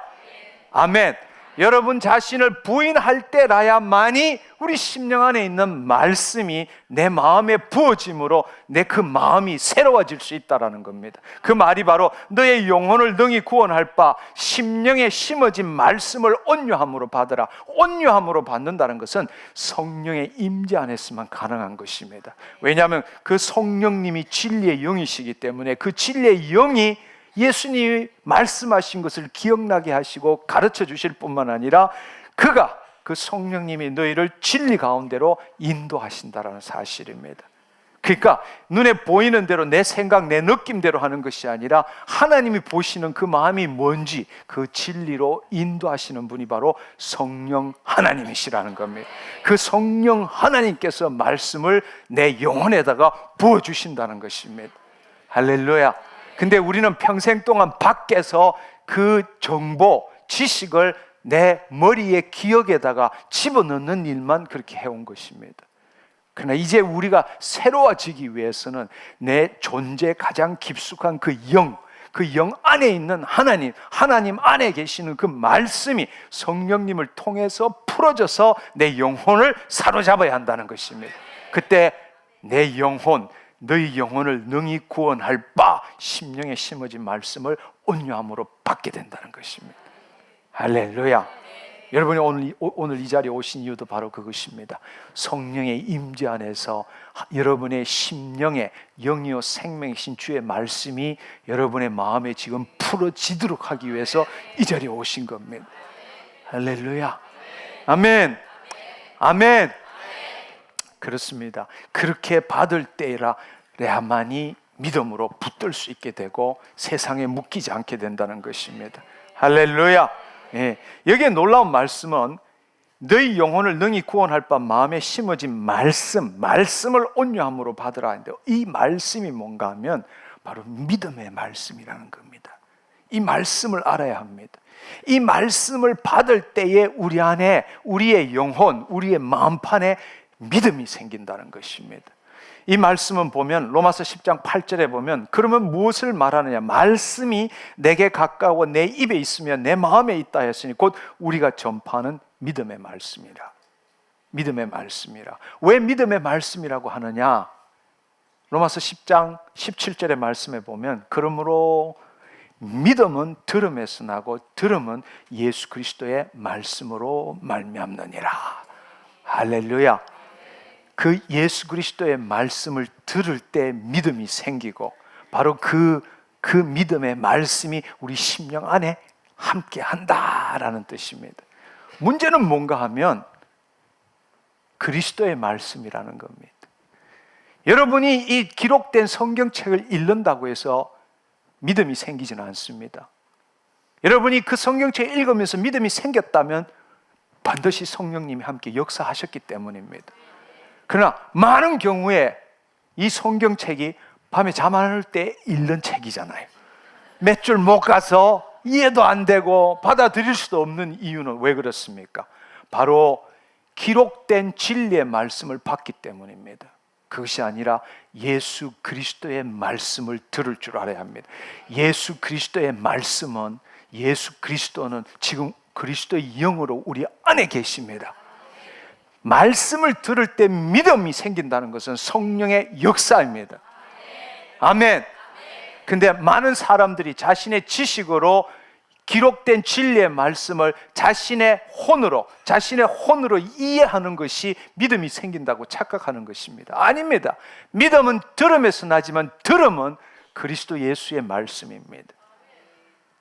아멘. 여러분 자신을 부인할 때라야만이 우리 심령 안에 있는 말씀이 내 마음에 부어짐으로 내 그 마음이 새로워질 수 있다는 겁니다. 그 말이 바로 너의 영혼을 능히 구원할 바 심령에 심어진 말씀을 온유함으로 받으라. 온유함으로 받는다는 것은 성령의 임재 안에서만 가능한 것입니다. 왜냐하면 그 성령님이 진리의 영이시기 때문에 그 진리의 영이 예수님이 말씀하신 것을 기억나게 하시고 가르쳐 주실 뿐만 아니라 그가 그 성령님이 너희를 진리 가운데로 인도하신다라는 사실입니다. 그러니까 눈에 보이는 대로 내 생각, 내 느낌대로 하는 것이 아니라 하나님이 보시는 그 마음이 뭔지 그 진리로 인도하시는 분이 바로 성령 하나님이시라는 겁니다. 그 성령 하나님께서 말씀을 내 영혼에다가 부어주신다는 것입니다. 할렐루야. 근데 우리는 평생 동안 밖에서 그 정보, 지식을 내 머리의 기억에다가 집어넣는 일만 그렇게 해온 것입니다. 그러나 이제 우리가 새로워지기 위해서는 내 존재에 가장 깊숙한 그 영 안에 있는 하나님 안에 계시는 그 말씀이 성령님을 통해서 풀어져서 내 영혼을 사로잡아야 한다는 것입니다. 그때 내 영혼, 너희 영혼을 능히 구원할 바 심령에 심어진 말씀을 온유함으로 받게 된다는 것입니다. 할렐루야. 여러분이 오늘 이 자리에 오신 이유도 바로 그것입니다. 성령의 임재 안에서 여러분의 심령에 영이요 생명이신 주의 말씀이 여러분의 마음에 지금 풀어지도록 하기 위해서 이 자리에 오신 겁니다. 할렐루야. 아멘. 아멘. 그렇습니다. 그렇게 받을 때라야만이 믿음으로 붙들 수 있게 되고 세상에 묶이지 않게 된다는 것입니다. 할렐루야. 예. 여기에 놀라운 말씀은 너희 영혼을 능히 구원할 바 마음에 심어진 말씀을 온유함으로 받으라 하는데, 이 말씀이 뭔가 하면 바로 믿음의 말씀이라는 겁니다. 이 말씀을 알아야 합니다. 이 말씀을 받을 때에 우리 안에, 우리의 영혼, 우리의 마음판에 믿음이 생긴다는 것입니다. 이 말씀은 보면 로마서 10장 8절에 보면, 그러면 무엇을 말하느냐, 말씀이 내게 가까워 내 입에 있으며 내 마음에 있다 했으니 곧 우리가 전파하는 믿음의 말씀이라. 믿음의 말씀이라. 왜 믿음의 말씀이라고 하느냐? 로마서 10장 17절의 말씀에 보면, 그러므로 믿음은 들음에서 나고 들음은 예수 그리스도의 말씀으로 말미암느니라. 할렐루야. 그 예수 그리스도의 말씀을 들을 때 믿음이 생기고, 바로 그 믿음의 말씀이 우리 심령 안에 함께 한다라는 뜻입니다. 문제는 뭔가 하면 그리스도의 말씀이라는 겁니다. 여러분이 이 기록된 성경책을 읽는다고 해서 믿음이 생기지는 않습니다. 여러분이 그 성경책을 읽으면서 믿음이 생겼다면 반드시 성령님이 함께 역사하셨기 때문입니다. 그러나 많은 경우에 이 성경책이 밤에 잠 안 올 때 읽는 책이잖아요. 몇 줄 못 가서 이해도 안 되고 받아들일 수도 없는 이유는 왜 그렇습니까? 바로 기록된 진리의 말씀을 받기 때문입니다. 그것이 아니라 예수 그리스도의 말씀을 들을 줄 알아야 합니다. 예수 그리스도의 말씀은, 예수 그리스도는 지금 그리스도의 영으로 우리 안에 계십니다. 말씀을 들을 때 믿음이 생긴다는 것은 성령의 역사입니다. 아멘. 근데 많은 사람들이 자신의 지식으로 기록된 진리의 말씀을 자신의 혼으로 이해하는 것이 믿음이 생긴다고 착각하는 것입니다. 아닙니다. 믿음은 들음에서 나지만 들음은 그리스도 예수의 말씀입니다.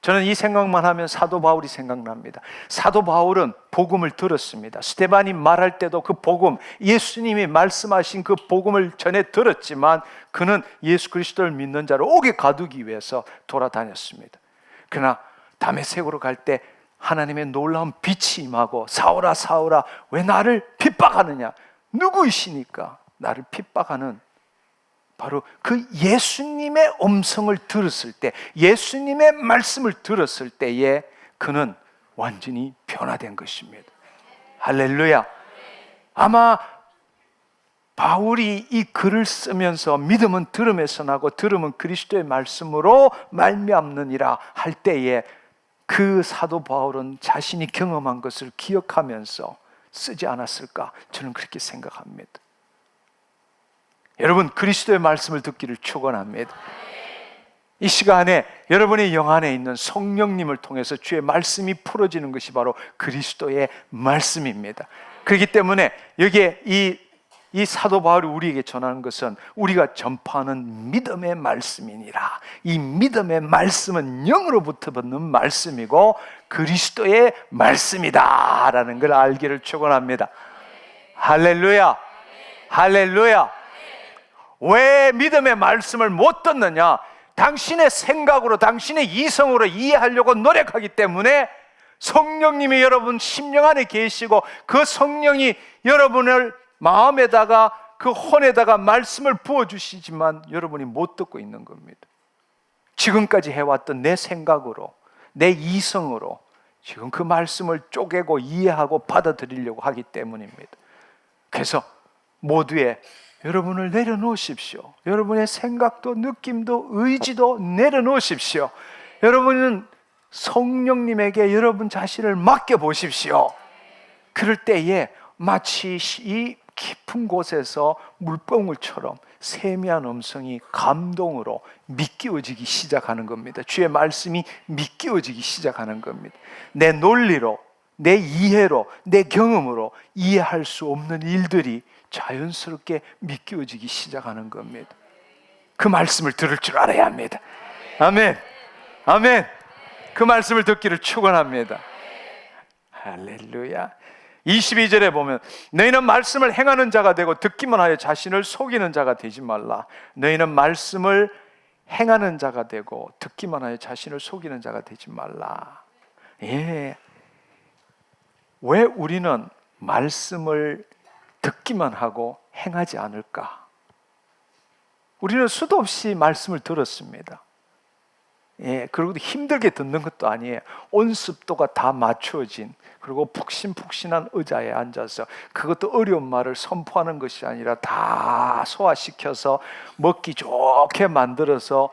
저는 이 생각만 하면 사도 바울이 생각납니다. 사도 바울은 복음을 들었습니다. 스데반이 말할 때도 그 복음, 예수님이 말씀하신 그 복음을 전해 들었지만 그는 예수 그리스도를 믿는 자를 옥에 가두기 위해서 돌아다녔습니다. 그러나 다메섹으로 갈 때 하나님의 놀라운 빛이 임하고, 사울아 사울아 왜 나를 핍박하느냐, 누구이시니까 나를 핍박하는, 바로 그 예수님의 음성을 들었을 때, 예수님의 말씀을 들었을 때에 그는 완전히 변화된 것입니다. 할렐루야. 아마 바울이 이 글을 쓰면서 믿음은 들음에서 나고 들음은 그리스도의 말씀으로 말미암느니라 할 때에 그 사도 바울은 자신이 경험한 것을 기억하면서 쓰지 않았을까? 저는 그렇게 생각합니다. 여러분, 그리스도의 말씀을 듣기를 축원합니다. 이 시간에 여러분의 영 안에 있는 성령님을 통해서 주의 말씀이 풀어지는 것이 바로 그리스도의 말씀입니다. 그렇기 때문에 여기에 이 사도 바울이 우리에게 전하는 것은 우리가 전파하는 믿음의 말씀이니라. 이 믿음의 말씀은 영으로부터 받는 말씀이고 그리스도의 말씀이다 라는 걸 알기를 축원합니다. 할렐루야. 할렐루야. 왜 믿음의 말씀을 못 듣느냐? 당신의 생각으로, 당신의 이성으로 이해하려고 노력하기 때문에 성령님이 여러분 심령 안에 계시고 그 성령이 여러분을 마음에다가 그 혼에다가 말씀을 부어주시지만 여러분이 못 듣고 있는 겁니다. 지금까지 해왔던 내 생각으로, 내 이성으로 지금 그 말씀을 쪼개고 이해하고 받아들이려고 하기 때문입니다. 그래서 모두의 여러분을 내려놓으십시오. 여러분의 생각도 느낌도 의지도 내려놓으십시오. 여러분은 성령님에게 여러분 자신을 맡겨보십시오. 그럴 때에 마치 이 깊은 곳에서 물방울처럼 세미한 음성이 감동으로 믿겨지기 시작하는 겁니다. 주의 말씀이 믿겨지기 시작하는 겁니다. 내 논리로, 내 이해로, 내 경험으로 이해할 수 없는 일들이 자연스럽게 믿겨지기 시작하는 겁니다. 그 말씀을 들을 줄 알아야 합니다. 아멘. 아멘. 그 말씀을 듣기를 축원합니다. 할렐루야. 22절에 보면 너희는 말씀을 행하는 자가 되고 듣기만 하여 자신을 속이는 자가 되지 말라. 너희는 말씀을 행하는 자가 되고 듣기만 하여 자신을 속이는 자가 되지 말라. 예. 왜 우리는 말씀을 듣기만 하고 행하지 않을까? 우리는 수도 없이 말씀을 들었습니다. 예, 그리고 힘들게 듣는 것도 아니에요. 온습도가 다 맞춰진, 그리고 푹신푹신한 의자에 앉아서 그것도 어려운 말을 선포하는 것이 아니라 다 소화시켜서 먹기 좋게 만들어서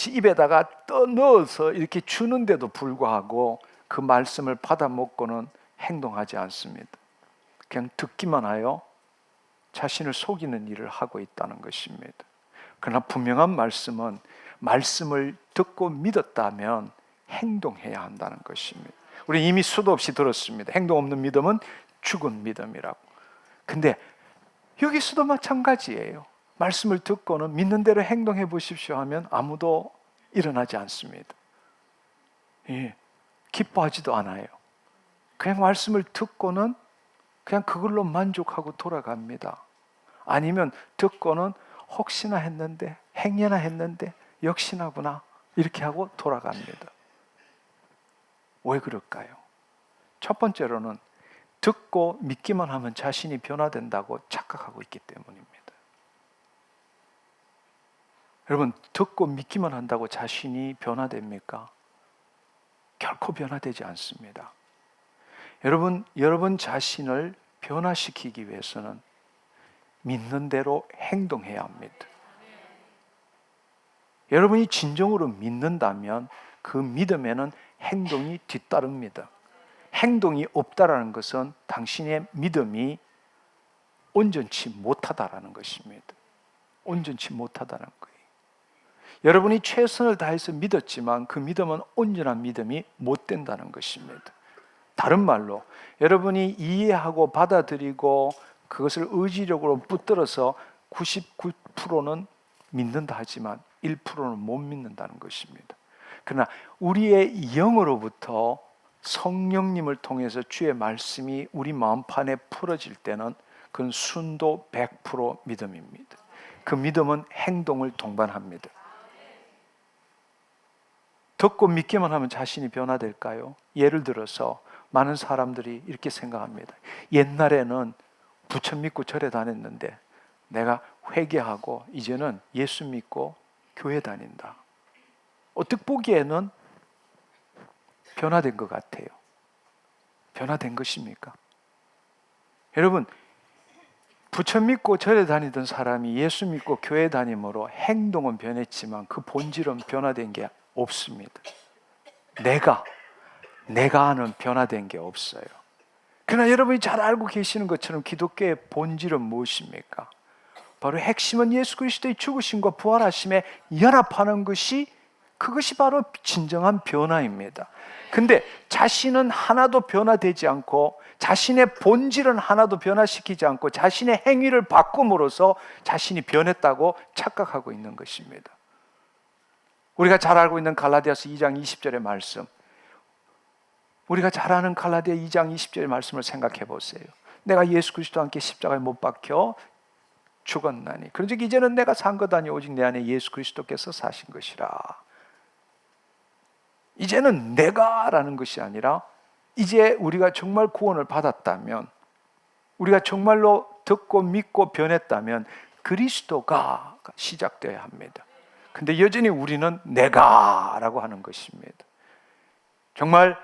입에다가 떠 넣어서 이렇게 주는데도 불구하고 그 말씀을 받아 먹고는 행동하지 않습니다. 그냥 듣기만 하여 자신을 속이는 일을 하고 있다는 것입니다. 그러나 분명한 말씀은 말씀을 듣고 믿었다면 행동해야 한다는 것입니다. 우리 이미 수도 없이 들었습니다. 행동 없는 믿음은 죽은 믿음이라고. 근데 여기서도 마찬가지예요. 말씀을 듣고는 믿는 대로 행동해 보십시오 하면 아무도 일어나지 않습니다. 예, 기뻐하지도 않아요. 그냥 말씀을 듣고는 그냥 그걸로 만족하고 돌아갑니다. 아니면 듣고는 혹시나 했는데, 행여나 했는데 역시나구나 이렇게 하고 돌아갑니다. 왜 그럴까요? 첫 번째로는 듣고 믿기만 하면 자신이 변화된다고 착각하고 있기 때문입니다. 여러분, 듣고 믿기만 한다고 자신이 변화됩니까? 결코 변화되지 않습니다. 여러분 자신을 변화시키기 위해서는 믿는 대로 행동해야 합니다. 여러분이 진정으로 믿는다면 그 믿음에는 행동이 뒤따릅니다. 행동이 없다라는 것은 당신의 믿음이 온전치 못하다라는 것입니다. 온전치 못하다는 거예요. 여러분이 최선을 다해서 믿었지만 그 믿음은 온전한 믿음이 못 된다는 것입니다. 다른 말로 여러분이 이해하고 받아들이고 그것을 의지력으로 붙들어서 99%는 믿는다 하지만 1%는 못 믿는다는 것입니다. 그러나 우리의 영으로부터 성령님을 통해서 주의 말씀이 우리 마음판에 풀어질 때는 그건 순도 100% 믿음입니다. 그 믿음은 행동을 동반합니다. 듣고 믿기만 하면 자신이 변화될까요? 예를 들어서 많은 사람들이 이렇게 생각합니다. 옛날에는 부처 믿고 절에 다녔는데 내가 회개하고 이제는 예수 믿고 교회 다닌다. 어떻게 보기에는 변화된 것 같아요. 변화된 것입니까? 여러분, 부처 믿고 절에 다니던 사람이 예수 믿고 교회 다님으로 행동은 변했지만 그 본질은 변화된 게 없습니다. 내가 하는 변화된 게 없어요. 그러나 여러분이 잘 알고 계시는 것처럼 기독교의 본질은 무엇입니까? 바로 핵심은 예수 그리스도의 죽으심과 부활하심에 연합하는 것이, 그것이 바로 진정한 변화입니다. 근데 자신은 하나도 변화되지 않고 자신의 본질은 하나도 변화시키지 않고 자신의 행위를 바꿈으로써 자신이 변했다고 착각하고 있는 것입니다. 우리가 잘 알고 있는 갈라디아서 2장 20절의 말씀, 우리가 잘 아는 갈라디아 2장 20절의 말씀을 생각해 보세요. 내가 예수 그리스도와 함께 십자가에 못 박혀 죽었나니 그런즉 이제는 내가 산 것 아니 오직 내 안에 예수 그리스도께서 사신 것이라. 이제는 내가라는 것이 아니라 이제 우리가 정말 구원을 받았다면, 우리가 정말로 듣고 믿고 변했다면 그리스도가 시작되어야 합니다. 근데 여전히 우리는 내가라고 하는 것입니다. 정말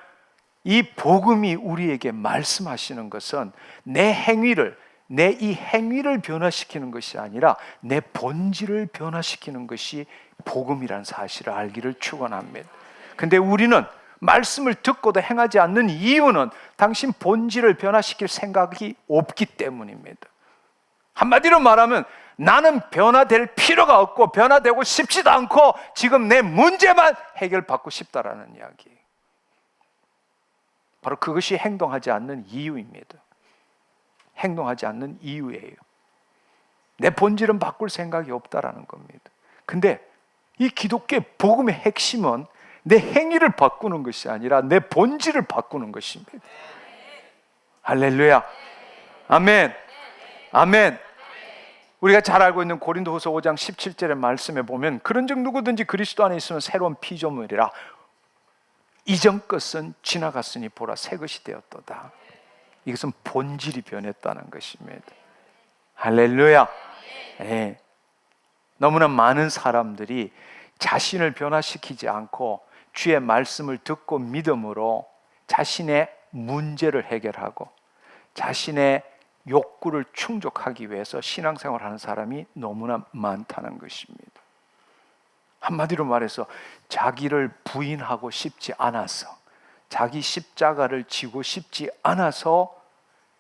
이 복음이 우리에게 말씀하시는 것은 내 이 행위를 변화시키는 것이 아니라 내 본질을 변화시키는 것이 복음이라는 사실을 알기를 축원합니다. 근데 우리는 말씀을 듣고도 행하지 않는 이유는 당신 본질을 변화시킬 생각이 없기 때문입니다. 한마디로 말하면 나는 변화될 필요가 없고 변화되고 싶지도 않고 지금 내 문제만 해결받고 싶다라는 이야기. 바로 그것이 행동하지 않는 이유입니다. 행동하지 않는 이유예요. 내 본질은 바꿀 생각이 없다라는 겁니다. 근데 이 기독교의 복음의 핵심은 내 행위를 바꾸는 것이 아니라 내 본질을 바꾸는 것입니다. 할렐루야. 아멘. 아멘. 우리가 잘 알고 있는 고린도후서 5장 17절의 말씀에 보면 그런즉 누구든지 그리스도 안에 있으면 새로운 피조물이라 이전 것은 지나갔으니 보라 새 것이 되었도다. 이것은 본질이 변했다는 것입니다. 할렐루야. 예. 너무나 많은 사람들이 자신을 변화시키지 않고 주의 말씀을 듣고 믿음으로 자신의 문제를 해결하고 자신의 욕구를 충족하기 위해서 신앙생활하는 사람이 너무나 많다는 것입니다. 한마디로 말해서 자기를 부인하고 싶지 않아서, 자기 십자가를 지고 싶지 않아서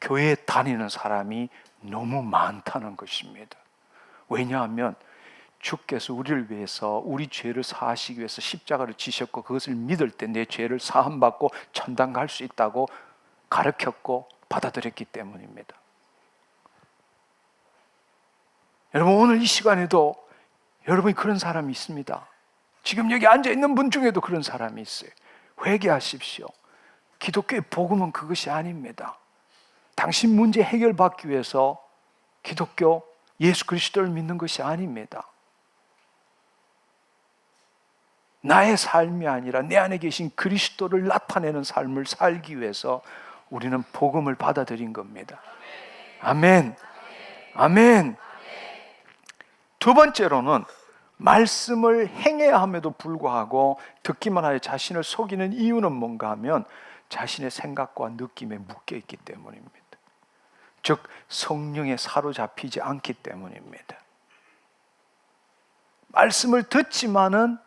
교회에 다니는 사람이 너무 많다는 것입니다. 왜냐하면 주께서 우리를 위해서 우리 죄를 사하시기 위해서 십자가를 지셨고 그것을 믿을 때 내 죄를 사함받고 천당 갈 수 있다고 가르쳤고 받아들였기 때문입니다. 여러분, 오늘 이 시간에도 여러분이 그런 사람이 있습니다. 지금 여기 앉아있는 분 중에도 그런 사람이 있어요. 회개하십시오. 기독교의 복음은 그것이 아닙니다. 당신 문제 해결받기 위해서 기독교 예수 그리스도를 믿는 것이 아닙니다. 나의 삶이 아니라 내 안에 계신 그리스도를 나타내는 삶을 살기 위해서 우리는 복음을 받아들인 겁니다. 아멘. 아멘. 두 번째로는 말씀을 행해야 함에도 불구하고 듣기만 하여 자신을 속이는 이유는 뭔가 하면 자신의 생각과 느낌에 묶여 있기 때문입니다. 즉 성령에 사로잡히지 않기 때문입니다. 말씀을 듣지만은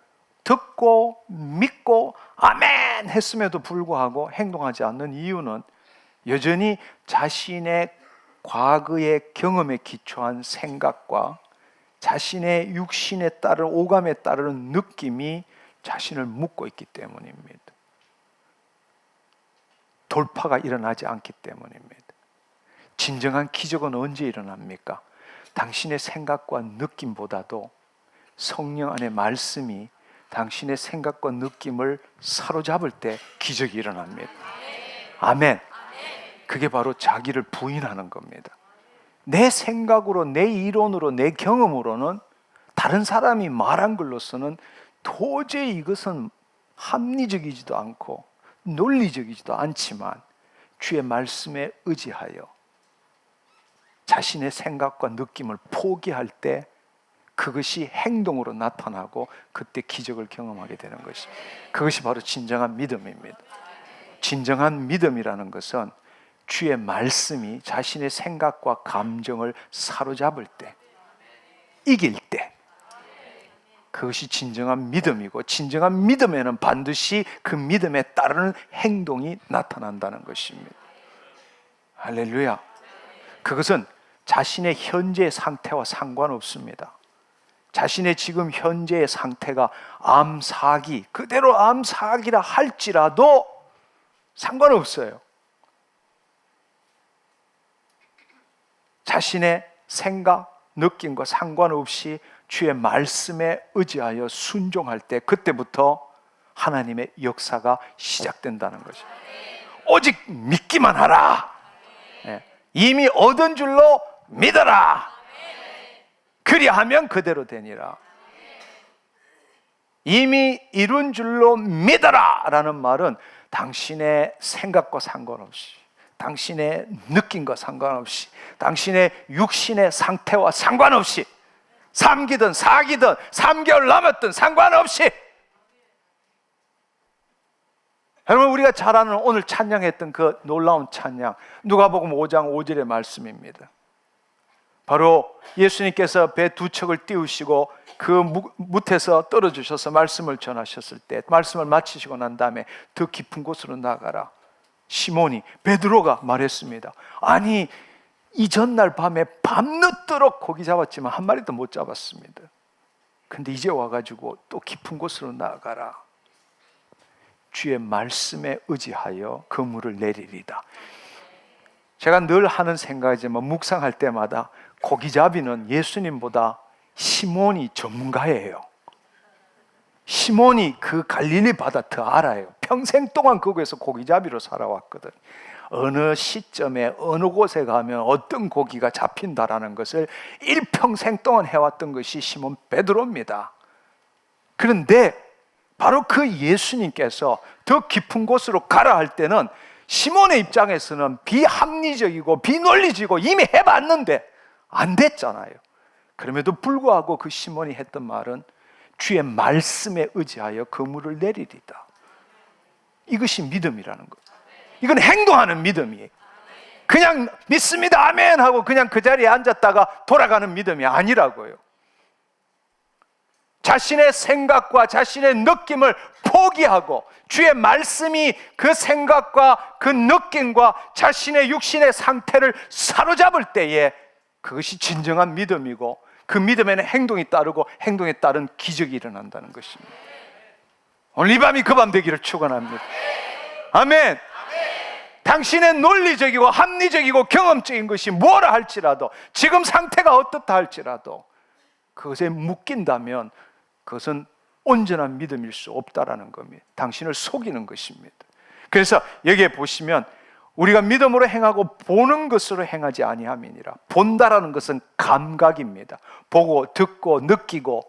듣고 믿고 아멘 했음에도 불구하고 행동하지 않는 이유는 여전히 자신의 과거의 경험에 기초한 생각과 자신의 육신에 따른 오감에 따르는 느낌이 자신을 묶고 있기 때문입니다. 돌파가 일어나지 않기 때문입니다. 진정한 기적은 언제 일어납니까? 당신의 생각과 느낌보다도 성령 안의 말씀이 당신의 생각과 느낌을 사로잡을 때 기적이 일어납니다. 아멘. 그게 바로 자기를 부인하는 겁니다. 내 생각으로, 내 이론으로, 내 경험으로는 다른 사람이 말한 걸로서는 도저히 이것은 합리적이지도 않고 논리적이지도 않지만 주의 말씀에 의지하여 자신의 생각과 느낌을 포기할 때 그것이 행동으로 나타나고 그때 기적을 경험하게 되는 것이, 그것이 바로 진정한 믿음입니다. 진정한 믿음이라는 것은 주의 말씀이 자신의 생각과 감정을 사로잡을 때, 이길 때, 그것이 진정한 믿음이고, 진정한 믿음에는 반드시 그 믿음에 따르는 행동이 나타난다는 것입니다. 할렐루야. 그것은 자신의 현재 상태와 상관없습니다. 자신의 지금 현재의 상태가 암사기, 그대로 암사기라 할지라도 상관없어요. 자신의 생각, 느낌과 상관없이 주의 말씀에 의지하여 순종할 때 그때부터 하나님의 역사가 시작된다는 것이죠. 오직 믿기만 하라. 이미 얻은 줄로 믿어라. 그리하면 그대로 되니라. 이미 이룬 줄로 믿어라 라는 말은 당신의 생각과 상관없이, 당신의 느낌과 상관없이, 당신의 육신의 상태와 상관없이, 3기든 4기든 3개월 남았든 상관없이, 여러분, 우리가 잘 아는 오늘 찬양했던 그 놀라운 찬양, 누가복음 5장 5절의 말씀입니다. 바로 예수님께서 배 두 척을 띄우시고 그 뭇에서 떨어지셔서 말씀을 전하셨을 때, 말씀을 마치시고 난 다음에 더 깊은 곳으로 나가라. 시몬이, 베드로가 말했습니다. 아니, 이 전날 밤에 밤늦도록 고기 잡았지만 한 마리도 못 잡았습니다. 근데 이제 와가지고 또 깊은 곳으로 나가라. 주의 말씀에 의지하여 그물을 내리리다. 제가 늘 하는 생각이지만 묵상할 때마다 고기잡이는 예수님보다 시몬이 전문가예요. 시몬이 그 갈릴리 바다 더 알아요. 평생 동안 거기에서 고기잡이로 살아왔거든. 어느 시점에 어느 곳에 가면 어떤 고기가 잡힌다라는 것을 일평생 동안 해왔던 것이 시몬 베드로입니다. 그런데 바로 그 예수님께서 더 깊은 곳으로 가라 할 때는 시몬의 입장에서는 비합리적이고 비논리적이고 이미 해봤는데 안 됐잖아요. 그럼에도 불구하고 그 시몬이 했던 말은 주의 말씀에 의지하여 그물을 내리리다. 이것이 믿음이라는 거예요. 이건 행동하는 믿음이에요. 그냥 믿습니다 아멘 하고 그냥 그 자리에 앉았다가 돌아가는 믿음이 아니라고요. 자신의 생각과 자신의 느낌을 포기하고 주의 말씀이 그 생각과 그 느낌과 자신의 육신의 상태를 사로잡을 때에 그것이 진정한 믿음이고 그 믿음에는 행동이 따르고 행동에 따른 기적이 일어난다는 것입니다. 오늘 이 밤이 그 밤 되기를 축원합니다. 아멘. 당신의 논리적이고 합리적이고 경험적인 것이 뭐라 할지라도 지금 상태가 어떻다 할지라도 그것에 묶인다면 그것은 온전한 믿음일 수 없다라는 겁니다. 당신을 속이는 것입니다. 그래서 여기에 보시면 우리가 믿음으로 행하고 보는 것으로 행하지 아니함이니라. 본다라는 것은 감각입니다. 보고 듣고 느끼고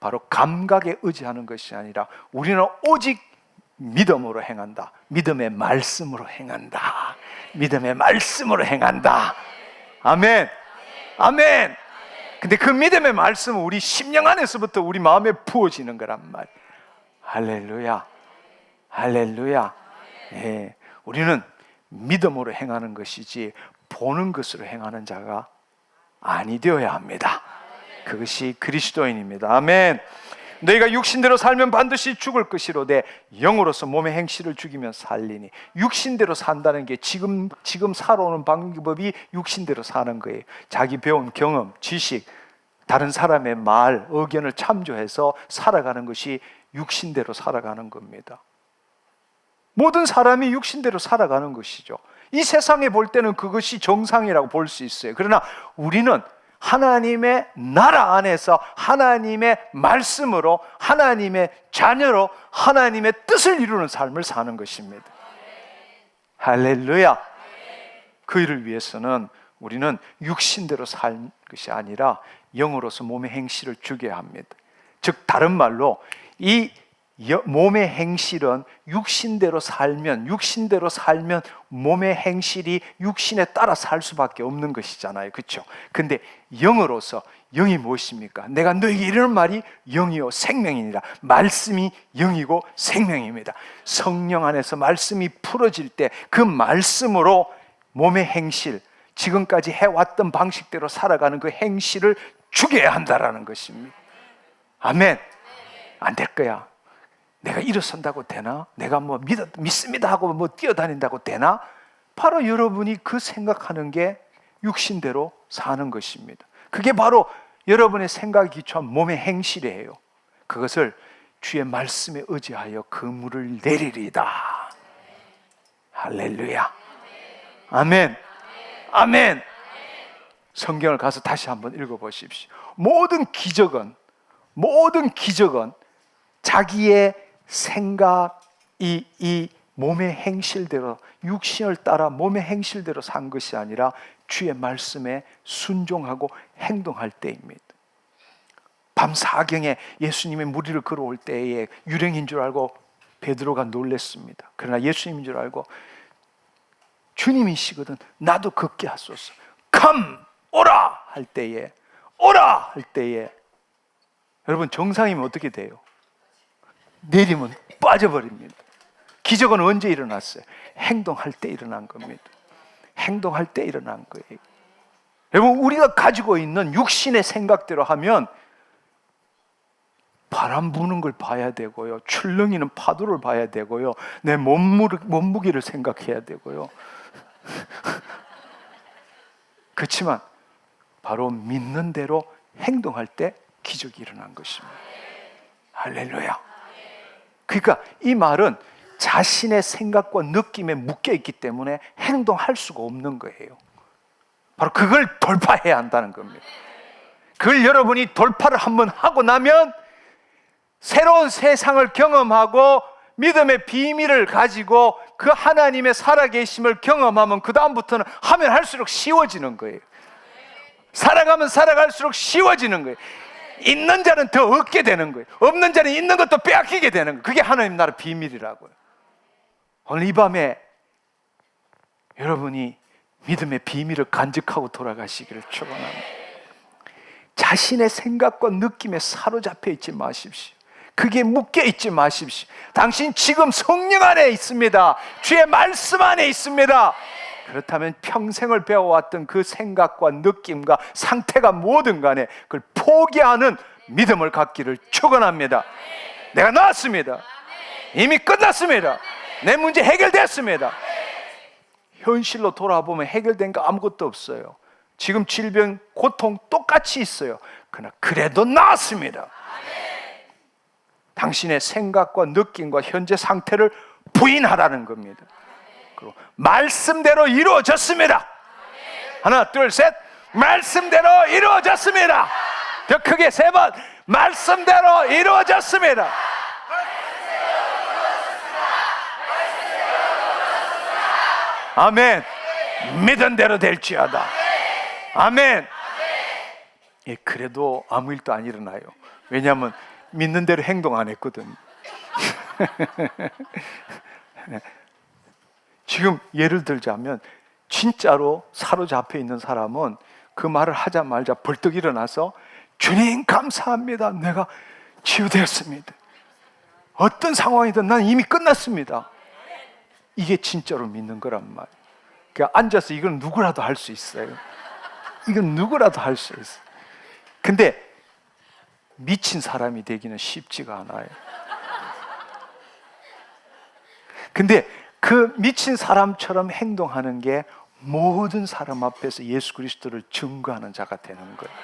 바로 감각에 의지하는 것이 아니라 우리는 오직 믿음으로 행한다. 믿음의 말씀으로 행한다. 믿음의 말씀으로 행한다. 아멘. 아멘. 근데 그 믿음의 말씀은 우리 심령 안에서부터 우리 마음에 부어지는 거란 말. 할렐루야. 할렐루야. 예. 우리는 믿음으로 행하는 것이지 보는 것으로 행하는 자가 아니 되어야 합니다. 그것이 그리스도인입니다. 아멘. 너희가 육신대로 살면 반드시 죽을 것이로되 영으로서 몸의 행실을 죽이면 살리니. 육신대로 산다는 게 지금 살아오는 방법이 육신대로 사는 거예요. 자기 배운 경험, 지식, 다른 사람의 말, 의견을 참조해서 살아가는 것이 육신대로 살아가는 겁니다. 모든 사람이 육신대로 살아가는 것이죠. 이 세상에 볼 때는 그것이 정상이라고 볼 수 있어요. 그러나 우리는 하나님의 나라 안에서 하나님의 말씀으로 하나님의 자녀로 하나님의 뜻을 이루는 삶을 사는 것입니다. 할렐루야. 그 일을 위해서는 우리는 육신대로 살 것이 아니라 영으로서 몸의 행실을 죽여야 합니다. 즉 다른 말로 이 몸의 행실은 육신대로 살면 몸의 행실이 육신에 따라 살 수밖에 없는 것이잖아요. 그렇죠? 근데 영으로서 영이 무엇입니까? 내가 너에게 이르는 말이 영이요 생명이니라. 말씀이 영이고 생명입니다. 성령 안에서 말씀이 풀어질 때 그 말씀으로 몸의 행실, 지금까지 해왔던 방식대로 살아가는 그 행실을 죽여야 한다라는 것입니다. 아멘. 안 될 거야. 내가 일어선다고 되나? 내가 믿습니다 하고 뛰어다닌다고 되나? 바로 여러분이 그 생각하는 게 육신대로 사는 것입니다. 그게 바로 여러분의 생각이 기초한 몸의 행실이에요. 그것을 주의 말씀에 의지하여 그물을 내리리다. 할렐루야. 아멘. 아멘. 성경을 가서 다시 한번 읽어보십시오. 모든 기적은 자기의 생각, 이 몸의 행실대로, 육신을 따라 몸의 행실대로 산 것이 아니라 주의 말씀에 순종하고 행동할 때입니다. 밤 4경에 예수님의 무리를 걸어올 때에 유령인 줄 알고 베드로가 놀랬습니다. 그러나 예수님인 줄 알고 주님이시거든 나도 걷게 하소서. Come! 오라! 할 때에 여러분 정상이면 어떻게 돼요? 내리면 빠져버립니다. 기적은 언제 일어났어요? 행동할 때 일어난 겁니다. 행동할 때 일어난 거예요. 여러분 우리가 가지고 있는 육신의 생각대로 하면 바람 부는 걸 봐야 되고요, 출렁이는 파도를 봐야 되고요, 내 몸무게를 생각해야 되고요. 그렇지만 바로 믿는 대로 행동할 때 기적이 일어난 것입니다. 할렐루야. 그러니까 이 말은 자신의 생각과 느낌에 묶여 있기 때문에 행동할 수가 없는 거예요. 바로 그걸 돌파해야 한다는 겁니다. 그걸 여러분이 돌파를 한번 하고 나면 새로운 세상을 경험하고 믿음의 비밀을 가지고 그 하나님의 살아계심을 경험하면 그 다음부터는 하면 할수록 쉬워지는 거예요. 살아가면 살아갈수록 쉬워지는 거예요. 있는 자는 더 얻게 되는 거예요. 없는 자는 있는 것도 빼앗기게 되는 거예요. 그게 하나님 나라 비밀이라고요. 오늘 이 밤에 여러분이 믿음의 비밀을 간직하고 돌아가시기를 축원합니다. 자신의 생각과 느낌에 사로잡혀 있지 마십시오. 그게 묶여 있지 마십시오. 당신 지금 성령 안에 있습니다. 주의 말씀 안에 있습니다. 그렇다면 평생을 배워왔던 그 생각과 느낌과 상태가 뭐든 간에 그걸 포기하는 믿음을 갖기를 축원합니다. 내가 나았습니다. 이미 끝났습니다. 내 문제 해결됐습니다. 현실로 돌아보면 해결된 거 아무것도 없어요. 지금 질병, 고통 똑같이 있어요. 그러나 그래도 나았습니다. 당신의 생각과 느낌과 현재 상태를 부인하라는 겁니다. 그리고 말씀대로 이루어졌습니다. 하나, 둘, 셋. 말씀대로 이루어졌습니다. 더 크게 3번. 말씀대로 이루어졌습니다. 아멘. 믿은 대로 될지어다. 아멘. 예, 그래도 아무 일도 안 일어나요. 왜냐하면 믿는 대로 행동 안 했거든. 지금 예를 들자면 진짜로 사로잡혀 있는 사람은 그 말을 하자마자 벌떡 일어나서 주님 감사합니다. 내가 치유되었습니다. 어떤 상황이든 난 이미 끝났습니다. 이게 진짜로 믿는 거란 말이에요. 그러니까 앉아서 이건 누구라도 할 수 있어요. 이건 누구라도 할 수 있어요. 근데 미친 사람이 되기는 쉽지가 않아요. 근데 그 미친 사람처럼 행동하는 게 모든 사람 앞에서 예수 그리스도를 증거하는 자가 되는 거예요.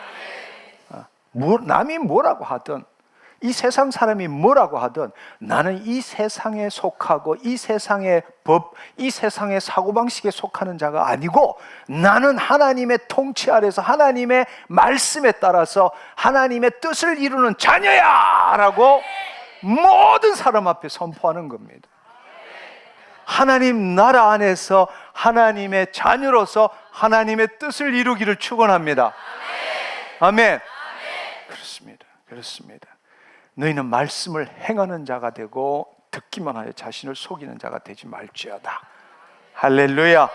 남이 뭐라고 하든, 이 세상 사람이 뭐라고 하든 나는 이 세상에 속하고 이 세상의 법, 이 세상의 사고방식에 속하는 자가 아니고 나는 하나님의 통치 아래서 하나님의 말씀에 따라서 하나님의 뜻을 이루는 자녀야! 라고 모든 사람 앞에 선포하는 겁니다. 하나님 나라 안에서 하나님의 자녀로서 하나님의 뜻을 이루기를 축원합니다. 아멘. 그렇습니다. 그렇습니다. 너희는 말씀을 행하는 자가 되고 듣기만 하여 자신을 속이는 자가 되지 말지어다. 할렐루야.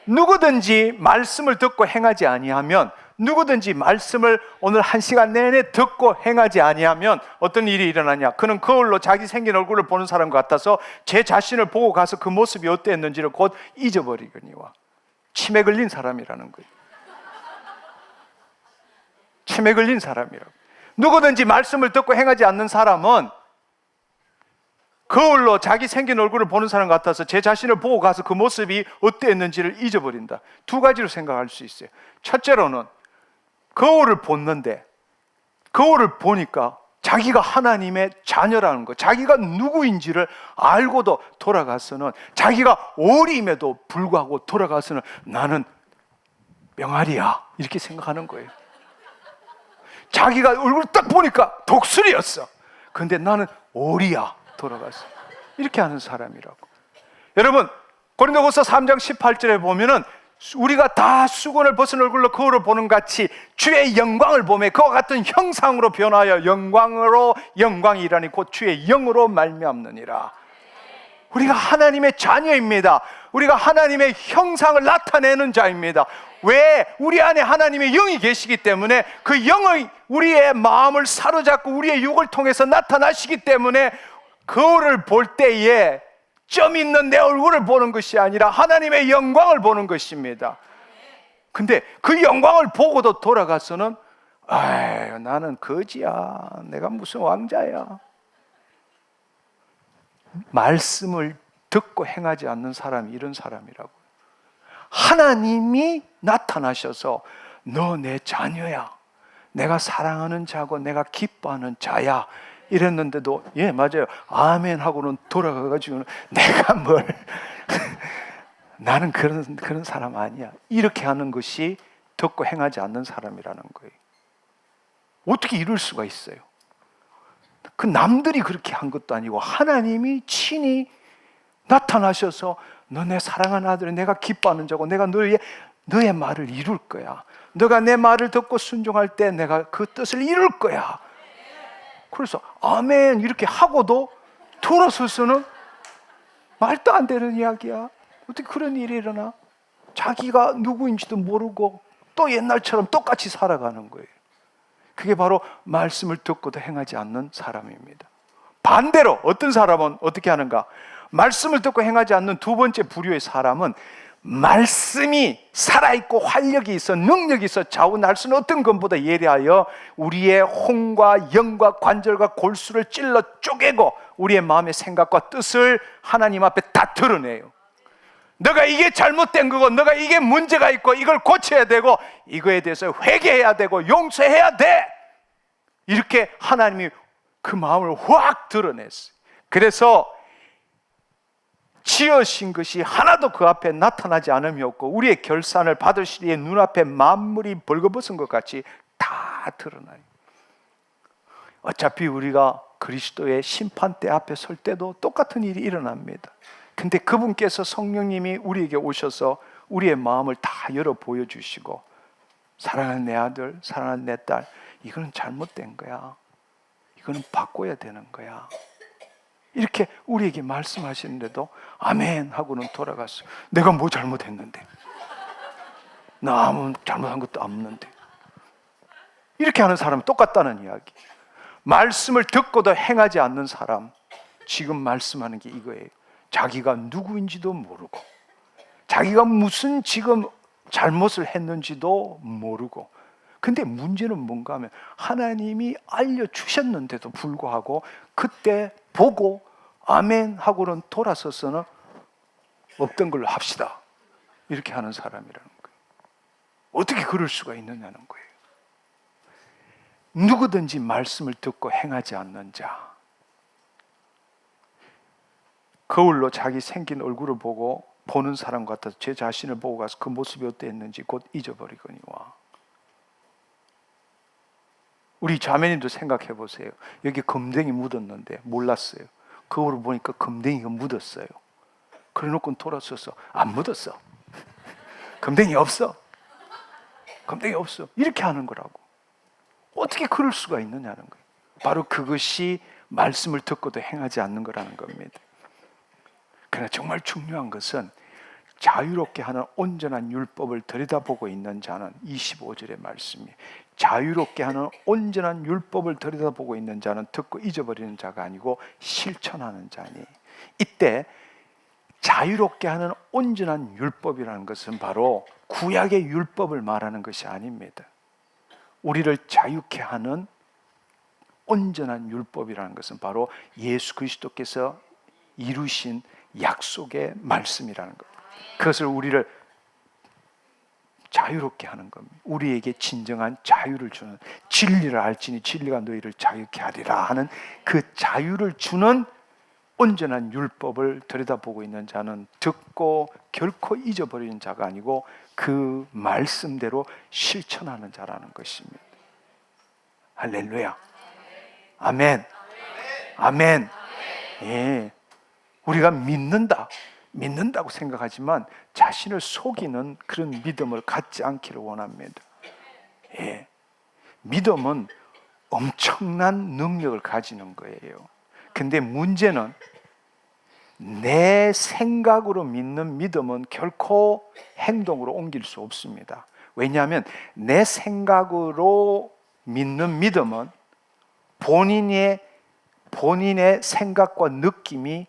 누구든지 말씀을 듣고 행하지 아니하면, 누구든지 말씀을 오늘 1시간 내내 듣고 행하지 아니하면 어떤 일이 일어나냐? 그는 거울로 자기 생긴 얼굴을 보는 사람 같아서 제 자신을 보고 가서 그 모습이 어땠는지를 곧 잊어버리거니와. 치매 걸린 사람이라는 거예요. 치매 걸린 사람이라고. 누구든지 말씀을 듣고 행하지 않는 사람은 거울로 자기 생긴 얼굴을 보는 사람 같아서 제 자신을 보고 가서 그 모습이 어땠는지를 잊어버린다. 2가지로 생각할 수 있어요. 첫째로는 거울을 보는데 거울을 보니까 자기가 하나님의 자녀라는 거, 자기가 누구인지를 알고도 돌아가서는, 자기가 오리임에도 불구하고 돌아가서는 나는 병아리야 이렇게 생각하는 거예요. 자기가 얼굴을 딱 보니까 독수리였어. 근데 나는 오리야 돌아갔어. 이렇게 하는 사람이라고. 여러분, 고린도후서 3장 18절에 보면은 우리가 다 수건을 벗은 얼굴로 거울을 보는 같이 주의 영광을 보며 그와 같은 형상으로 변하여 영광으로 영광이라니 곧 주의 영으로 말미암느니라. 우리가 하나님의 자녀입니다. 우리가 하나님의 형상을 나타내는 자입니다. 왜? 우리 안에 하나님의 영이 계시기 때문에 그 영의 우리의 마음을 사로잡고 우리의 육을 통해서 나타나시기 때문에 거울을 볼 때에 점 있는 내 얼굴을 보는 것이 아니라 하나님의 영광을 보는 것입니다. 근데 그 영광을 보고도 돌아가서는 아유, 나는 거지야. 내가 무슨 왕자야. 말씀을 듣고 행하지 않는 사람이 이런 사람이라고. 하나님이 나타나셔서 너 내 자녀야. 내가 사랑하는 자고 내가 기뻐하는 자야. 이랬는데도 예 맞아요 아멘 하고는 돌아가가지고는 내가 뭘 나는 그런 사람 아니야 이렇게 하는 것이 듣고 행하지 않는 사람이라는 거예요. 어떻게 이럴 수가 있어요? 그 남들이 그렇게 한 것도 아니고 하나님이 친히 나타나셔서 너 내 사랑하는 아들이 내가 기뻐하는 자고 내가 너의 말을 이룰 거야. 너가 내 말을 듣고 순종할 때 내가 그 뜻을 이룰 거야. 그래서 아멘 이렇게 하고도 돌아서서는 말도 안 되는 이야기야. 어떻게 그런 일이 일어나? 자기가 누구인지도 모르고 또 옛날처럼 똑같이 살아가는 거예요. 그게 바로 말씀을 듣고도 행하지 않는 사람입니다. 반대로 어떤 사람은 어떻게 하는가? 말씀을 듣고 행하지 않는 두 번째 부류의 사람은 말씀이 살아있고 활력이 있어 능력이 있어 좌우날 수는 어떤 것보다 예리하여 우리의 혼과 영과 관절과 골수를 찔러 쪼개고 우리의 마음의 생각과 뜻을 하나님 앞에 다 드러내요. 너가 이게 잘못된 거고 너가 이게 문제가 있고 이걸 고쳐야 되고 이거에 대해서 회개해야 되고 용서해야 돼. 이렇게 하나님이 그 마음을 확 드러냈어요. 그래서 지으신 것이 하나도 그 앞에 나타나지 않음이 없고 우리의 결산을 받으시리에 눈앞에 만물이 벌거벗은 것 같이 다 드러나요. 어차피 우리가 그리스도의 심판대 앞에 설 때도 똑같은 일이 일어납니다. 근데 그분께서 성령님이 우리에게 오셔서 우리의 마음을 다 열어 보여주시고 사랑하는 내 아들, 사랑하는 내 딸, 이거는 잘못된 거야. 이거는 바꿔야 되는 거야. 이렇게 우리에게 말씀하시는데도 아멘 하고는 돌아갔어요. 내가 뭐 잘못했는데? 나 아무 잘못한 것도 없는데. 이렇게 하는 사람은 똑같다는 이야기. 말씀을 듣고도 행하지 않는 사람, 지금 말씀하는 게 이거예요. 자기가 누구인지도 모르고 자기가 무슨 지금 잘못을 했는지도 모르고 근데 문제는 뭔가 하면 하나님이 알려주셨는데도 불구하고 그때 보고 아멘 하고는 돌아서서는 없던 걸로 합시다 이렇게 하는 사람이라는 거예요. 어떻게 그럴 수가 있느냐는 거예요. 누구든지 말씀을 듣고 행하지 않는 자, 거울로 자기 생긴 얼굴을 보고 보는 사람 같아서 제 자신을 보고 가서 그 모습이 어땠는지 곧 잊어버리거니와. 우리 자매님도 생각해 보세요. 여기 금댕이 묻었는데 몰랐어요. 거울을 보니까 금댕이가 묻었어요. 그래놓고 돌아서서 안 묻었어. 금댕이 없어. 금댕이 없어. 이렇게 하는 거라고. 어떻게 그럴 수가 있느냐는 거예요. 바로 그것이 말씀을 듣고도 행하지 않는 거라는 겁니다. 그러나 정말 중요한 것은 자유롭게 하는 온전한 율법을 들여다보고 있는 자는 25절의 말씀이 자유롭게 하는 온전한 율법을 들여다보고 있는 자는 듣고 잊어버리는 자가 아니고 실천하는 자니. 이때 자유롭게 하는 온전한 율법이라는 것은 바로 구약의 율법을 말하는 것이 아닙니다. 우리를 자유케 하는 온전한 율법이라는 것은 바로 예수 그리스도께서 이루신 약속의 말씀이라는 것. 그것을 우리를 자유롭게 하는 겁니다. 우리에게 진정한 자유를 주는, 진리를 알지니 진리가 너희를 자유케 하리라 하는 그 자유를 주는 온전한 율법을 들여다보고 있는 자는 듣고 결코 잊어버리는 자가 아니고 그 말씀대로 실천하는 자라는 것입니다. 할렐루야. 아멘. 아멘. 예. 우리가 믿는다고 생각하지만 자신을 속이는 그런 믿음을 갖지 않기를 원합니다. 예. 믿음은 엄청난 능력을 가지는 거예요. 근데 문제는 내 생각으로 믿는 믿음은 결코 행동으로 옮길 수 없습니다. 왜냐하면 내 생각으로 믿는 믿음은 본인의 생각과 느낌이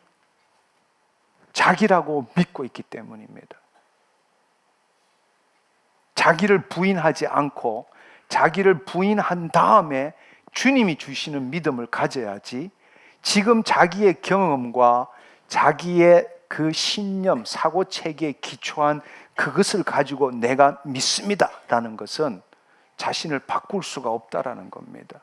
자기라고 믿고 있기 때문입니다. 자기를 부인하지 않고 자기를 부인한 다음에 주님이 주시는 믿음을 가져야지 지금 자기의 경험과 자기의 그 신념, 사고체계에 기초한 그것을 가지고 내가 믿습니다 라는 것은 자신을 바꿀 수가 없다라는 겁니다.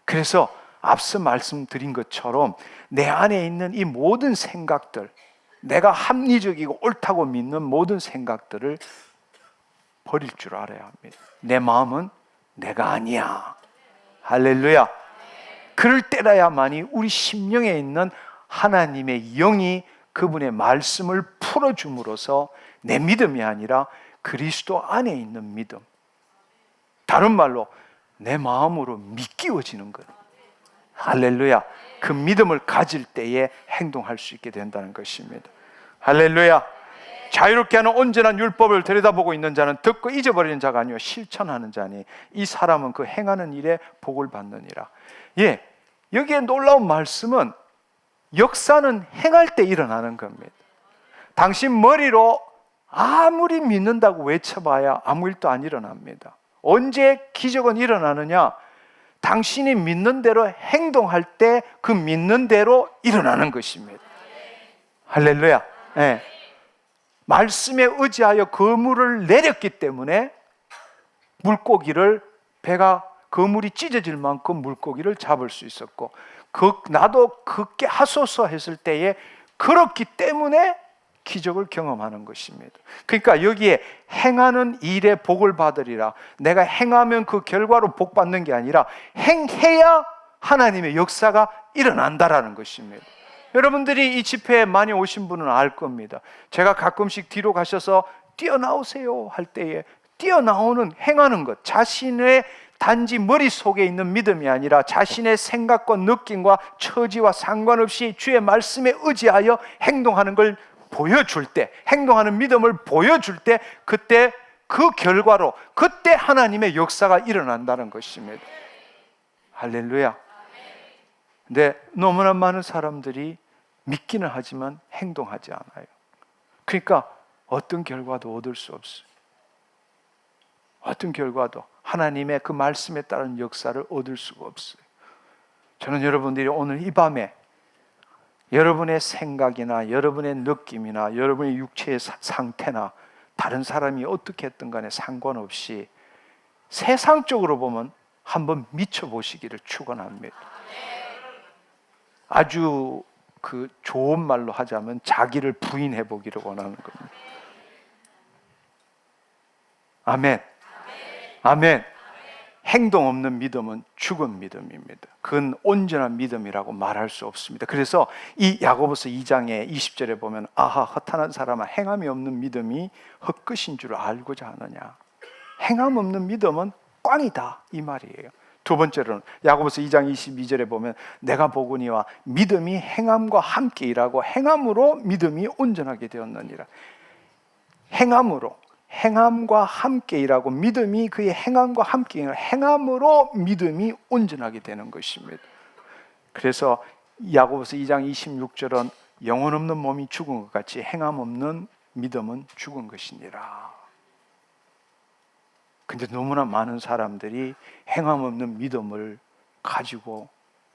그래서 앞서 말씀드린 것처럼 내 안에 있는 이 모든 생각들, 내가 합리적이고 옳다고 믿는 모든 생각들을 버릴 줄 알아야 합니다. 내 마음은 내가 아니야. 할렐루야. 그럴 때라야만이 우리 심령에 있는 하나님의 영이 그분의 말씀을 풀어줌으로써 내 믿음이 아니라 그리스도 안에 있는 믿음, 다른 말로 내 마음으로 믿기워지는 것. 할렐루야. 그 믿음을 가질 때에 행동할 수 있게 된다는 것입니다. 할렐루야. 자유롭게 하는 온전한 율법을 들여다보고 있는 자는 듣고 잊어버리는 자가 아니요 실천하는 자니 이 사람은 그 행하는 일에 복을 받느니라. 예, 여기에 놀라운 말씀은 역사는 행할 때 일어나는 겁니다. 당신 머리로 아무리 믿는다고 외쳐봐야 아무 일도 안 일어납니다. 언제 기적은 일어나느냐? 당신이 믿는 대로 행동할 때 그 믿는 대로 일어나는 것입니다. 할렐루야. 예. 말씀에 의지하여 그물을 내렸기 때문에 물고기를 배가 그물이 찢어질 만큼 물고기를 잡을 수 있었고 나도 그렇게 하소서 했을 때에 그렇기 때문에 기적을 경험하는 것입니다. 그러니까 여기에 행하는 일에 복을 받으리라. 내가 행하면 그 결과로 복 받는 게 아니라 행해야 하나님의 역사가 일어난다라는 것입니다. 여러분들이 이 집회에 많이 오신 분은 알 겁니다. 제가 가끔씩 뒤로 가셔서 뛰어나오세요 할 때에 뛰어나오는 행하는 것, 자신의 단지 머릿속에 있는 믿음이 아니라 자신의 생각과 느낌과 처지와 상관없이 주의 말씀에 의지하여 행동하는 걸 보여줄 때, 행동하는 믿음을 보여줄 때 그때 그 결과로 그때 하나님의 역사가 일어난다는 것입니다. 할렐루야. 근데 너무나 많은 사람들이 믿기는 하지만 행동하지 않아요. 그러니까 어떤 결과도 얻을 수 없어요. 어떤 결과도 하나님의 그 말씀에 따른 역사를 얻을 수가 없어요. 저는 여러분들이 오늘 이 밤에 여러분의 생각이나 여러분의 느낌이나 여러분의 육체의 상태나 다른 사람이 어떻게 했든 간에 상관없이 세상적으로 보면 한번 미쳐보시기를 축원합니다. 아주 그 좋은 말로 하자면 자기를 부인해 보기를 원하는 겁니다. 아멘. 아멘. 행동 없는 믿음은 죽은 믿음입니다. 그건 온전한 믿음이라고 말할 수 없습니다. 그래서 이 야고보서 2장의 20절에 보면 아하 허탄한 사람아 행함이 없는 믿음이 헛것인 줄 알고자 하느냐. 행함 없는 믿음은 꽝이다 이 말이에요. 두 번째로는 야고보서 2장 22절에 보면 내가 보거니와 믿음이 행함과 함께 일하고 행함으로 믿음이 온전하게 되었느니라. 행함과 함께 일하고 믿음이 그의 행함과 함께 일하고 행함으로 믿음이 온전하게 되는 것입니다. 그래서 야고보서 2장 26절은 영혼 없는 몸이 죽은 것 같이 행함 없는 믿음은 죽은 것이니라. 근데 너무나 많은 사람들이 행함 없는 믿음을 가지고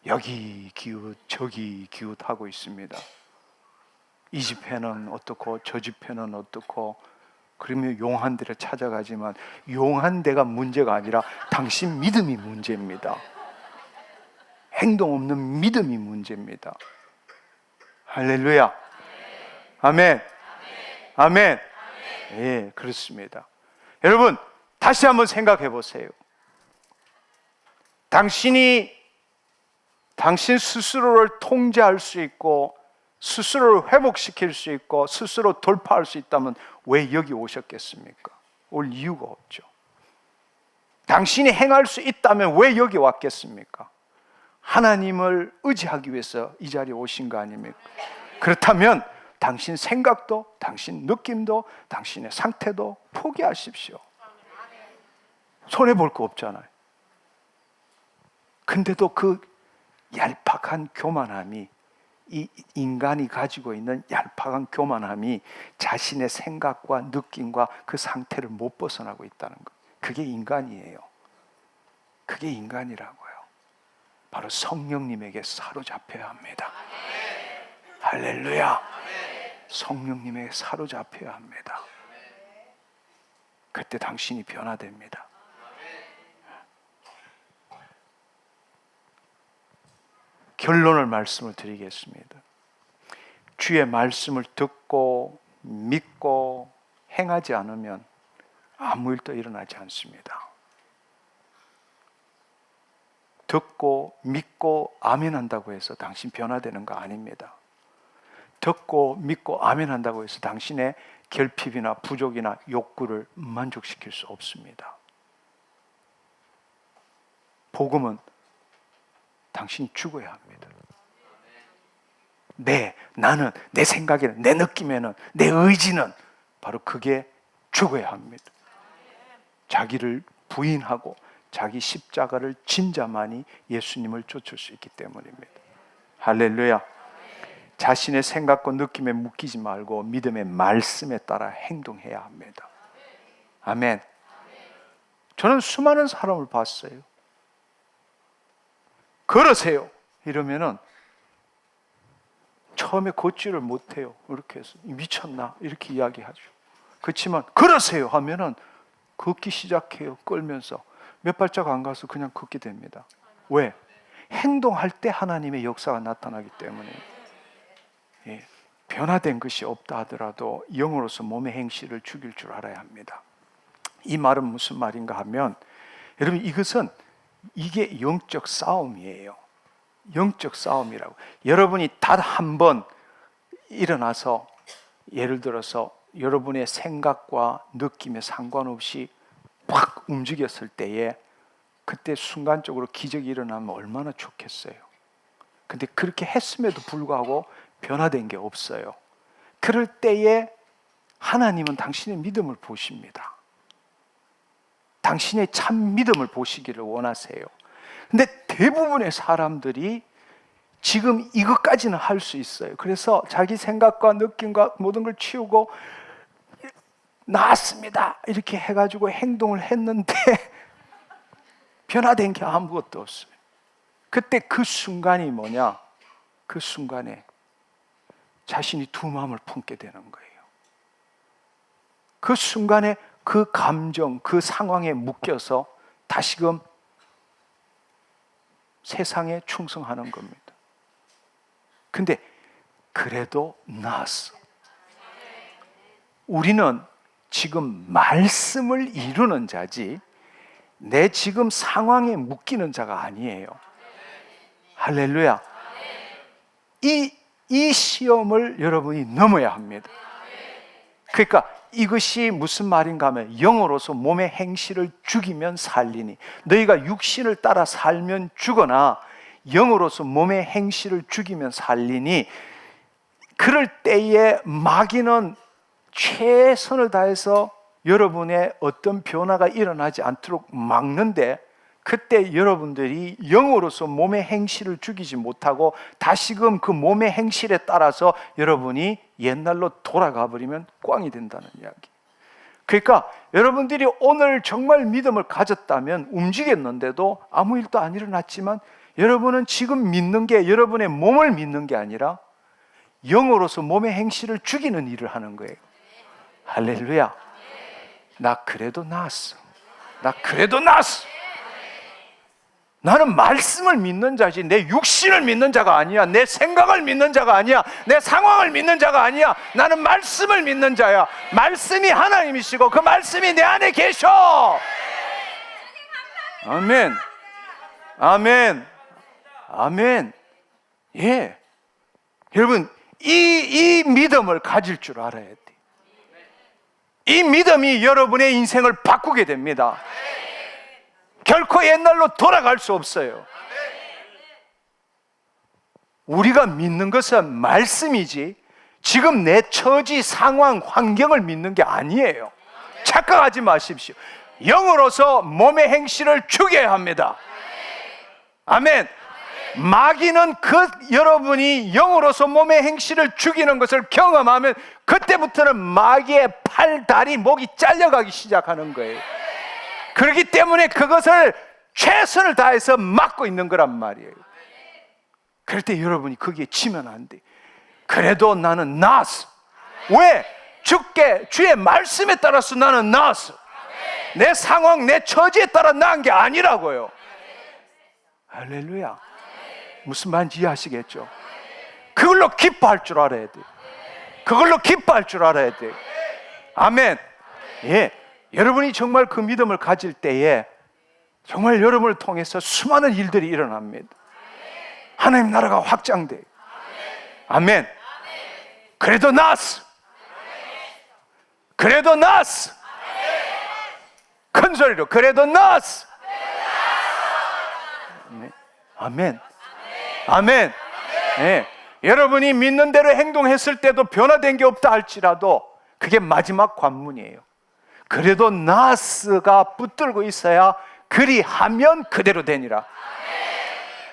여기 기웃 저기 기웃하고 있습니다. 이 집회는 어떻고 저 집회는 어떻고 그러면 용한 데를 찾아가지만 용한 데가 문제가 아니라 당신 믿음이 문제입니다. 행동 없는 믿음이 문제입니다. 할렐루야. 아멘. 아멘. 예, 그렇습니다. 여러분 다시 한번 생각해 보세요. 당신 스스로를 통제할 수 있고 스스로를 회복시킬 수 있고 스스로 돌파할 수 있다면 왜 여기 오셨겠습니까? 올 이유가 없죠. 당신이 행할 수 있다면 왜 여기 왔겠습니까? 하나님을 의지하기 위해서 이 자리에 오신 거 아닙니까? 그렇다면 당신 생각도 당신 느낌도 당신의 상태도 포기하십시오. 손해볼 거 없잖아요. 근데도 그 얄팍한 교만함이 이 인간이 가지고 있는 얄팍한 교만함이 자신의 생각과 느낌과 그 상태를 못 벗어나고 있다는 것. 그게 인간이에요. 그게 인간이라고요. 바로 성령님에게 사로잡혀야 합니다. 할렐루야. 성령님에게 사로잡혀야 합니다. 그때 당신이 변화됩니다. 결론을 말씀을 드리겠습니다. 주의 말씀을 듣고 믿고 행하지 않으면 아무 일도 일어나지 않습니다. 듣고 믿고 아멘한다고 해서 당신 변화되는 거 아닙니다. 듣고 믿고 아멘한다고 해서 당신의 결핍이나 부족이나 욕구를 만족시킬 수 없습니다. 복음은 당신이 죽어야 합니다. 나는 내 생각에는 내 느낌에는 내 의지는 바로 그게 죽어야 합니다. 자기를 부인하고 자기 십자가를 진 자만이 예수님을 쫓을 수 있기 때문입니다. 할렐루야. 자신의 생각과 느낌에 묶이지 말고 믿음의 말씀에 따라 행동해야 합니다. 아멘. 저는 수많은 사람을 봤어요. 걸으세요 이러면은 처음에 걷지를 못해요. 이렇게 해서 미쳤나 이렇게 이야기하죠. 그렇지만 걸으세요 하면은 걷기 시작해요. 끌면서 몇 발짝 안 가서 그냥 걷게 됩니다. 왜? 행동할 때 하나님의 역사가 나타나기 때문에. 예, 변화된 것이 없다 하더라도 영으로서 몸의 행실을 죽일 줄 알아야 합니다. 이 말은 무슨 말인가 하면, 여러분 이것은 이게 영적 싸움이에요. 영적 싸움이라고. 여러분이 단 한 번 일어나서 예를 들어서 여러분의 생각과 느낌에 상관없이 확 움직였을 때에 그때 순간적으로 기적이 일어나면 얼마나 좋겠어요. 근데 그렇게 했음에도 불구하고 변화된 게 없어요. 그럴 때에 하나님은 당신의 믿음을 보십니다. 당신의 참 믿음을 보시기를 원하세요. 근데 대부분의 사람들이 지금 이것까지는 할 수 있어요. 그래서 자기 생각과 느낌과 모든 걸 치우고 나았습니다 이렇게 해가지고 행동을 했는데 변화된 게 아무것도 없어요. 그때 그 순간이 뭐냐? 그 순간에 자신이 두 마음을 품게 되는 거예요. 그 순간에 그 감정, 그 상황에 묶여서 다시금 세상에 충성하는 겁니다. 근데 그래도 나았어. 우리는 지금 말씀을 이루는 자지 내 지금 상황에 묶이는 자가 아니에요. 할렐루야. 이 시험을 여러분이 넘어야 합니다. 그러니까 이것이 무슨 말인가 하면 영으로서 몸의 행실을 죽이면 살리니, 너희가 육신을 따라 살면 죽으나 영으로서 몸의 행실을 죽이면 살리니, 그럴 때에 마귀는 최선을 다해서 여러분의 어떤 변화가 일어나지 않도록 막는데, 그때 여러분들이 영으로서 몸의 행실을 죽이지 못하고 다시금 그 몸의 행실에 따라서 여러분이 옛날로 돌아가 버리면 꽝이 된다는 이야기. 그러니까 여러분들이 오늘 정말 믿음을 가졌다면 움직였는데도 아무 일도 안 일어났지만, 여러분은 지금 믿는 게 여러분의 몸을 믿는 게 아니라 영으로서 몸의 행실을 죽이는 일을 하는 거예요. 할렐루야. 나 그래도 나았어. 나 그래도 나았어. 나는 말씀을 믿는 자지 내 육신을 믿는 자가 아니야. 내 생각을 믿는 자가 아니야. 내 상황을 믿는 자가 아니야. 나는 말씀을 믿는 자야. 말씀이 하나님이시고 그 말씀이 내 안에 계셔. 아멘. 아멘. 아멘. 예. 여러분 이 믿음을 가질 줄 알아야 돼. 이 믿음이 여러분의 인생을 바꾸게 됩니다. 결코 옛날로 돌아갈 수 없어요. 우리가 믿는 것은 말씀이지 지금 내 처지, 상황, 환경을 믿는 게 아니에요. 착각하지 마십시오. 영으로서 몸의 행실을 죽여야 합니다. 아멘. 마귀는 여러분이 영으로서 몸의 행실을 죽이는 것을 경험하면 그때부터는 마귀의 팔, 다리, 목이 잘려가기 시작하는 거예요. 그렇기 때문에 그것을 최선을 다해서 막고 있는 거란 말이에요. 그럴 때 여러분이 거기에 지면 안 돼. 그래도 나는 나았어. 왜? 주의 말씀에 따라서 나는 나았어. 내 상황, 내 처지에 따라 나은 게 아니라고요. 할렐루야. 무슨 말인지 이해하시겠죠? 그걸로 기뻐할 줄 알아야 돼. 그걸로 기뻐할 줄 알아야 돼. 아멘. 예. 여러분이 정말 그 믿음을 가질 때에 정말 여러분을 통해서 수많은 일들이 일어납니다. 하나님 나라가 확장돼. 아멘. 그래도 나았어. 그래도 나았어. 큰 소리로 그래도 나았어. 아멘. 아멘. 예. 여러분이 믿는 대로 행동했을 때도 변화된 게 없다 할지라도 그게 마지막 관문이에요. 그래도 나스가 붙들고 있어야 그리하면 그대로 되니라.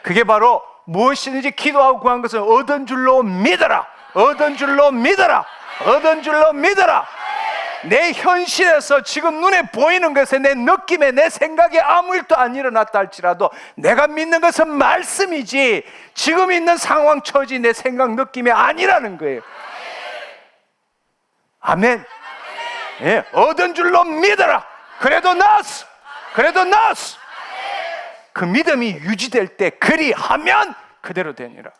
그게 바로 무엇이든지 기도하고 구한 것을 얻은 줄로 믿어라. 얻은 줄로 믿어라. 얻은 줄로 믿어라. 내 현실에서 지금 눈에 보이는 것에, 내 느낌에, 내 생각에 아무 일도 안 일어났다 할지라도 내가 믿는 것은 말씀이지 지금 있는 상황, 처지, 내 생각, 느낌이 아니라는 거예요. 아멘. 예, 얻은 줄로 믿어라. 그래도 나았어. 그래도 나았어. 그 믿음이 유지될 때 그리하면 그대로 되니라.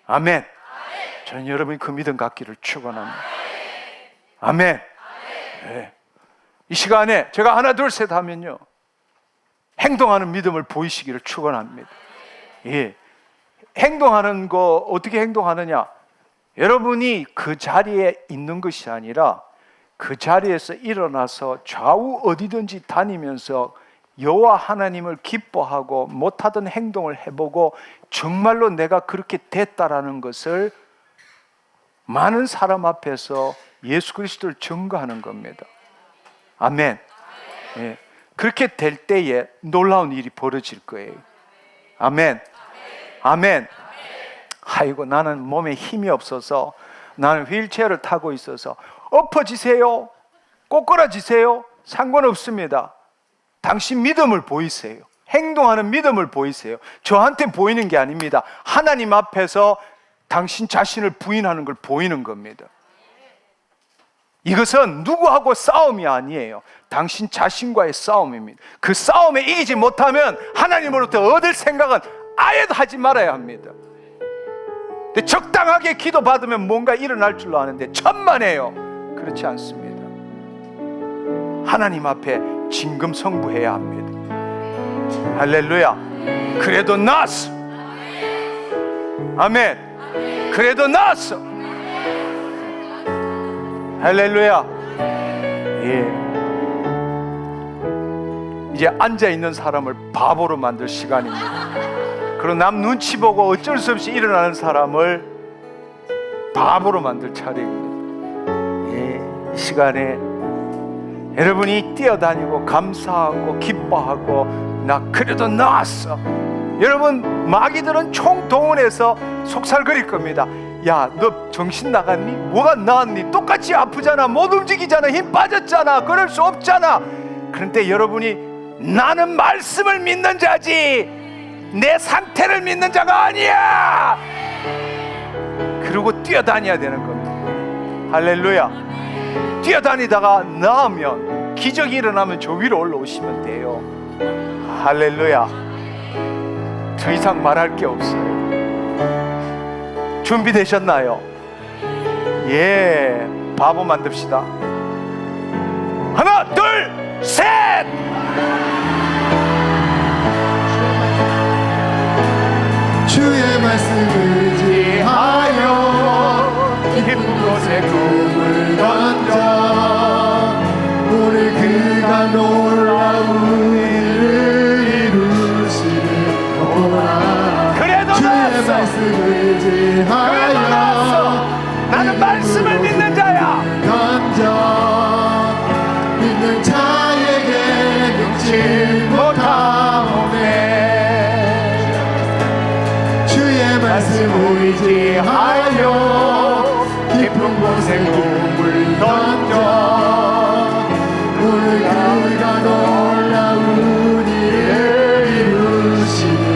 아멘. 저는 여러분이 그 믿음 갖기를 축원합니다. 아멘. 네. 이 시간에 제가 하나 둘 셋 하면요, 행동하는 믿음을 보이시기를 축원합니다. 예. 행동하는 거 어떻게 행동하느냐? 여러분이 그 자리에 있는 것이 아니라 그 자리에서 일어나서 좌우 어디든지 다니면서 여호와 하나님을 기뻐하고 못하던 행동을 해보고 정말로 내가 그렇게 됐다라는 것을 많은 사람 앞에서 예수 그리스도를 증거하는 겁니다. 아멘. 예. 그렇게 될 때에 놀라운 일이 벌어질 거예요. 아멘. 아멘. 아이고, 나는 몸에 힘이 없어서, 나는 휠체어를 타고 있어서. 엎어지세요, 꼬꾸라지세요, 상관없습니다. 당신 믿음을 보이세요. 행동하는 믿음을 보이세요. 저한테 보이는 게 아닙니다. 하나님 앞에서 당신 자신을 부인하는 걸 보이는 겁니다. 이것은 누구하고 싸움이 아니에요. 당신 자신과의 싸움입니다. 그 싸움에 이기지 못하면 하나님으로부터 얻을 생각은 아예 하지 말아야 합니다. 근데 적당하게 기도받으면 뭔가 일어날 줄로 아는데 천만에요, 그렇지 않습니다. 하나님 앞에 진검성부해야 합니다. 할렐루야. 그래도 나았어. 아멘. 그래도 나았어. 할렐루야. 예. 이제 앉아있는 사람을 바보로 만들 시간입니다. 그리고 남 눈치 보고 어쩔 수 없이 일어나는 사람을 바보로 만들 차례입니다. 예. 이 시간에 여러분이 뛰어다니고 감사하고 기뻐하고 나 그래도 나았어. 여러분, 마귀들은 총동원해서 속살거릴 겁니다. 야, 너 정신 나갔니? 뭐가 나았니? 똑같이 아프잖아, 못 움직이잖아, 힘 빠졌잖아, 그럴 수 없잖아. 그런데 여러분이 나는 말씀을 믿는 자지 내 상태를 믿는 자가 아니야, 그러고 뛰어다녀야 되는 겁니다. 할렐루야. 뛰어다니다가 나으면, 기적이 일어나면 저 위로 올라오시면 돼요. 할렐루야. 더 이상 말할 게 없어요. 준비되셨나요? 예, 바보 만듭시다. 하나, 둘, 셋! 주의 말씀을 의지하여 깊은 곳에 꿈을 던져 오늘 그가 놀라운 일을 이루시는구나. 그래도 주의 나았어. 말씀을 그래도 의지하여 나았어. 나는 말씀을 믿는 자야. 던져 믿는 자에게 능치 못하오네. 주의 말씀 의지하여 깊은 곳에 꿈을 던져 오늘 그가 놀라운 일을 이루시는구나.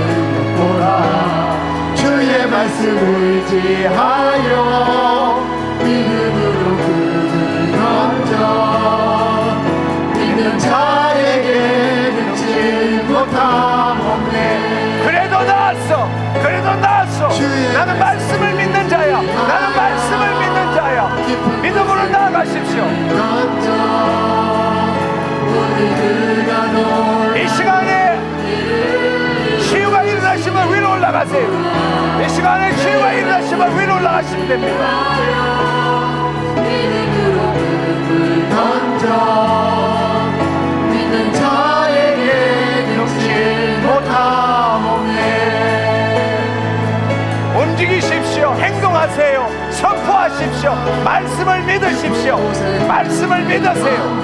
주의 말씀 의지하여 믿음으로 꿈을 던져 믿는 자에게 능치 못함 없네. 그래도 나았어. 그래도 나았어. 나는 말씀을 믿는 자야. 나는 말씀을 믿는 자야. 믿음으로 나아가십시오. 이 시간에 치유가 일어나시면 위로 올라가세요. 이 시간에 치유가 일어나시면 위로 올라가시면 됩니다. 던져 믿는 자에게 능치 못함 없네. 움직이십시오. 행동하세요. 선포하십시오. 말씀을 믿으십시오. 믿으세요.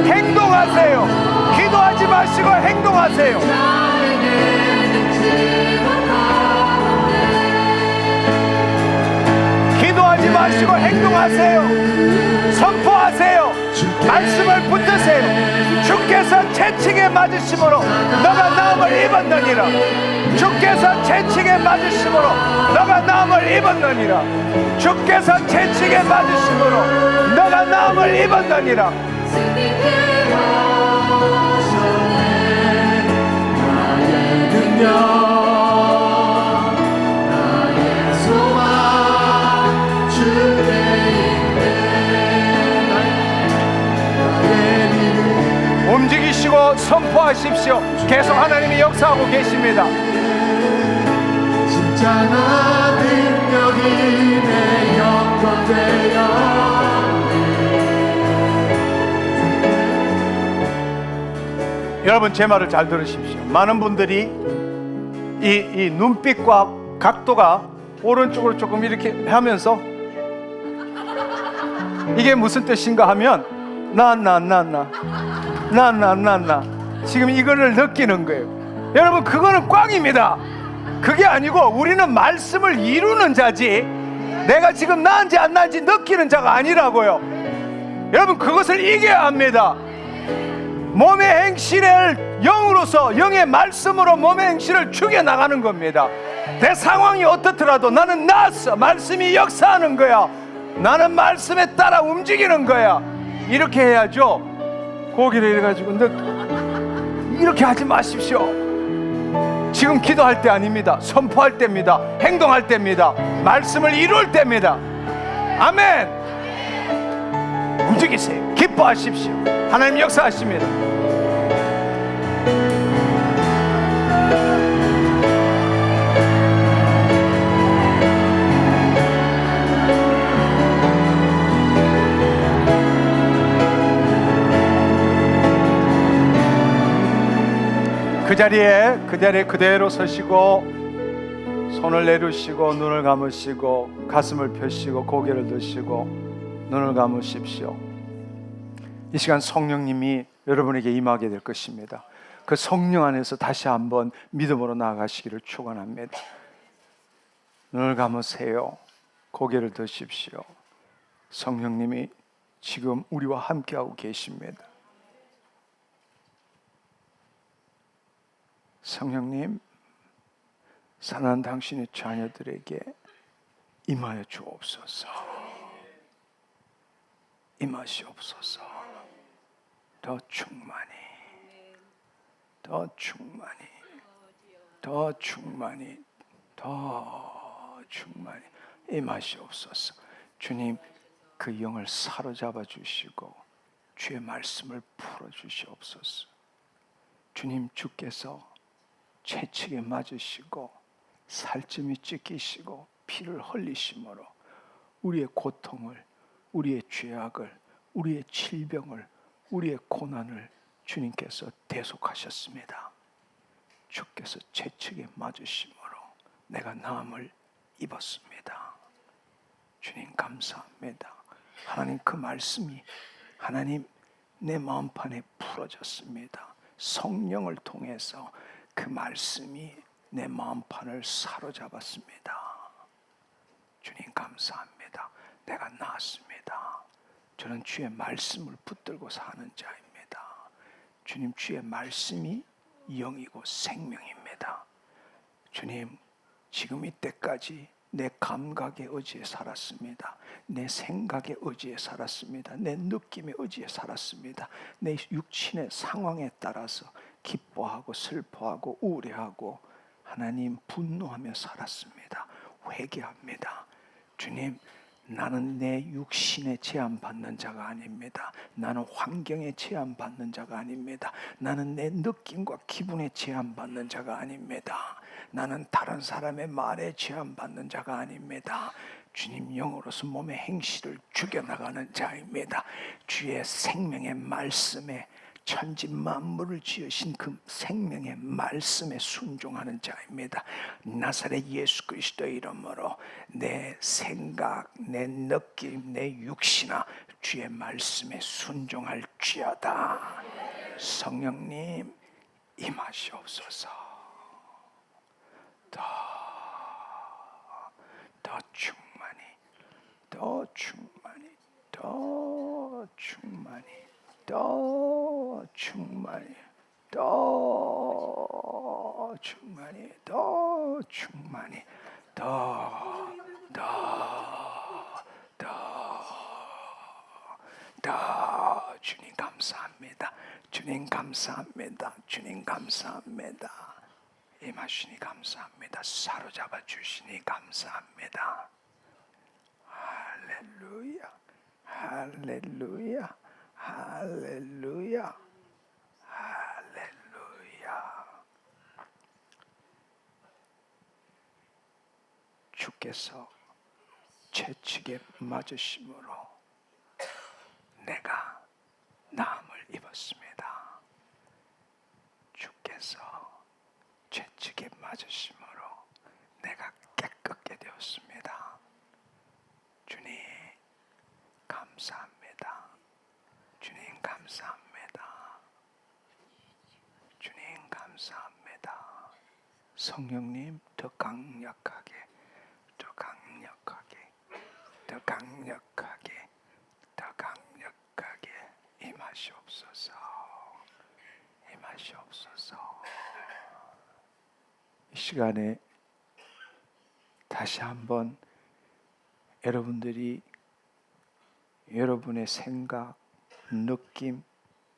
행동하세요. 기도하지 마시고 행동하세요. 기도하지 마시고 행동하세요. 선포하세요. 말씀을 붙드세요. 주께서 채찍에 맞으심으로 너가 나음을 입었느니라. 주께서 채찍에 맞으심으로 너가 나음을 입었느니라. 주께서 채찍에 맞으심으로 너가 나음을 입었느니라. 움직이시고 선포하십시오. 계속 하나님이 역사하고 계십니다. 진짜 나 능력이 내 영광 되어 여러분 제 말을 잘 들으십시오. 많은 분들이 이 눈빛과 각도가 오른쪽으로 조금 이렇게 하면서 이게 무슨 뜻인가 하면 나 지금 이거를 느끼는 거예요. 여러분 그거는 꽝입니다. 그게 아니고 우리는 말씀을 이루는 자지 내가 지금 나은지 안 나은지 느끼는 자가 아니라고요. 여러분 그것을 이겨야 합니다. 몸의 행실을 영으로서 영의 말씀으로 몸의 행실을 죽여나가는 겁니다. 내 상황이 어떻더라도 나는 나았어. 말씀이 역사하는 거야. 나는 말씀에 따라 움직이는 거야. 이렇게 해야죠. 고기를 해가지고 이렇게 하지 마십시오. 지금 기도할 때 아닙니다. 선포할 때입니다. 행동할 때입니다. 말씀을 이룰 때입니다. 아멘. 움직이세요. 기뻐하십시오. 하나님 역사하십니다. 그 자리에 그대로 서시고 손을 내리시고 눈을 감으시고 가슴을 펴시고 고개를 드시고 눈을 감으십시오. 이 시간 성령님이 여러분에게 임하게 될 것입니다. 그 성령 안에서 다시 한번 믿음으로 나아가시기를 축원합니다. 눈을 감으세요. 고개를 드십시오. 성령님이 지금 우리와 함께하고 계십니다. 성령님, 사랑하는 당신의 자녀들에게 임하여 주옵소서. 임하시옵소서. 더 충만히, 더 충만히, 더 충만히, 더 충만히 임하시옵소서. 주님, 그 영을 사로잡아 주시고 주의 말씀을 풀어 주시옵소서. 주님, 주께서 채찍에 맞으시고 살점이 찢기시고 피를 흘리심으로 우리의 고통을, 우리의 죄악을, 우리의 질병을, 우리의 고난을 주님께서 대속하셨습니다. 주께서 채찍에 맞으심으로 내가 나음을 입었습니다. 주님 감사합니다. 하나님 그 말씀이 하나님 내 마음판에 풀어졌습니다. 성령을 통해서 그 말씀이 내 마음판을 사로잡았습니다. 주님 감사합니다. 내가 나았습니다. 저는 주의 말씀을 붙들고 사는 자입니다. 주님, 주의 말씀이 영이고 생명입니다. 주님, 지금 이때까지 내 감각의 의지에 살았습니다. 내 생각의 의지에 살았습니다. 내 느낌의 의지에 살았습니다. 내 육신의 상황에 따라서 기뻐하고 슬퍼하고 우울해하고 하나님 분노하며 살았습니다. 회개합니다. 주님, 나는 내 육신에 제한받는 자가 아닙니다. 나는 환경에 제한받는 자가 아닙니다. 나는 내 느낌과 기분에 제한받는 자가 아닙니다. 나는 다른 사람의 말에 제한받는 자가 아닙니다. 주님 영으로서 몸의 행실을 죽여나가는 자입니다. 주의 생명의 말씀에 천지 만물을 지으신 그 생명의 말씀에 순종하는 자입니다. 나사렛 예수 그리스도의 이름으로 내 생각, 내 느낌, 내 육신아 주의 말씀에 순종할지어다. 성령님 임하시옵소서. 더 충만히, 더 충만히, 더 충만히, 더 충만히, 더 충만히, 더 충만히, 더 주님 감사합니다. 주님 감사합니다. 주님 감사합니다. 임하시니 감사합니다. 사로잡아 주시니 감사합니다. 할렐루야, 할렐루야, 할렐루야, 할렐루야. 주께서 채찍에 맞으심으로 내가 나음을 입었습니다. 주께서 채찍에 맞으심으로 내가 깨끗게 되었습니다. 주님 감사합니다. 주님 감사합니다. 주님 감사합니다. 성령님 더 강력하게, 더 강력하게, 더 강력하게, 더 강력하게 임하시옵소서. 임하시옵소서. 이 시간에 다시 한번 여러분들이 여러분의 생각, 느낌,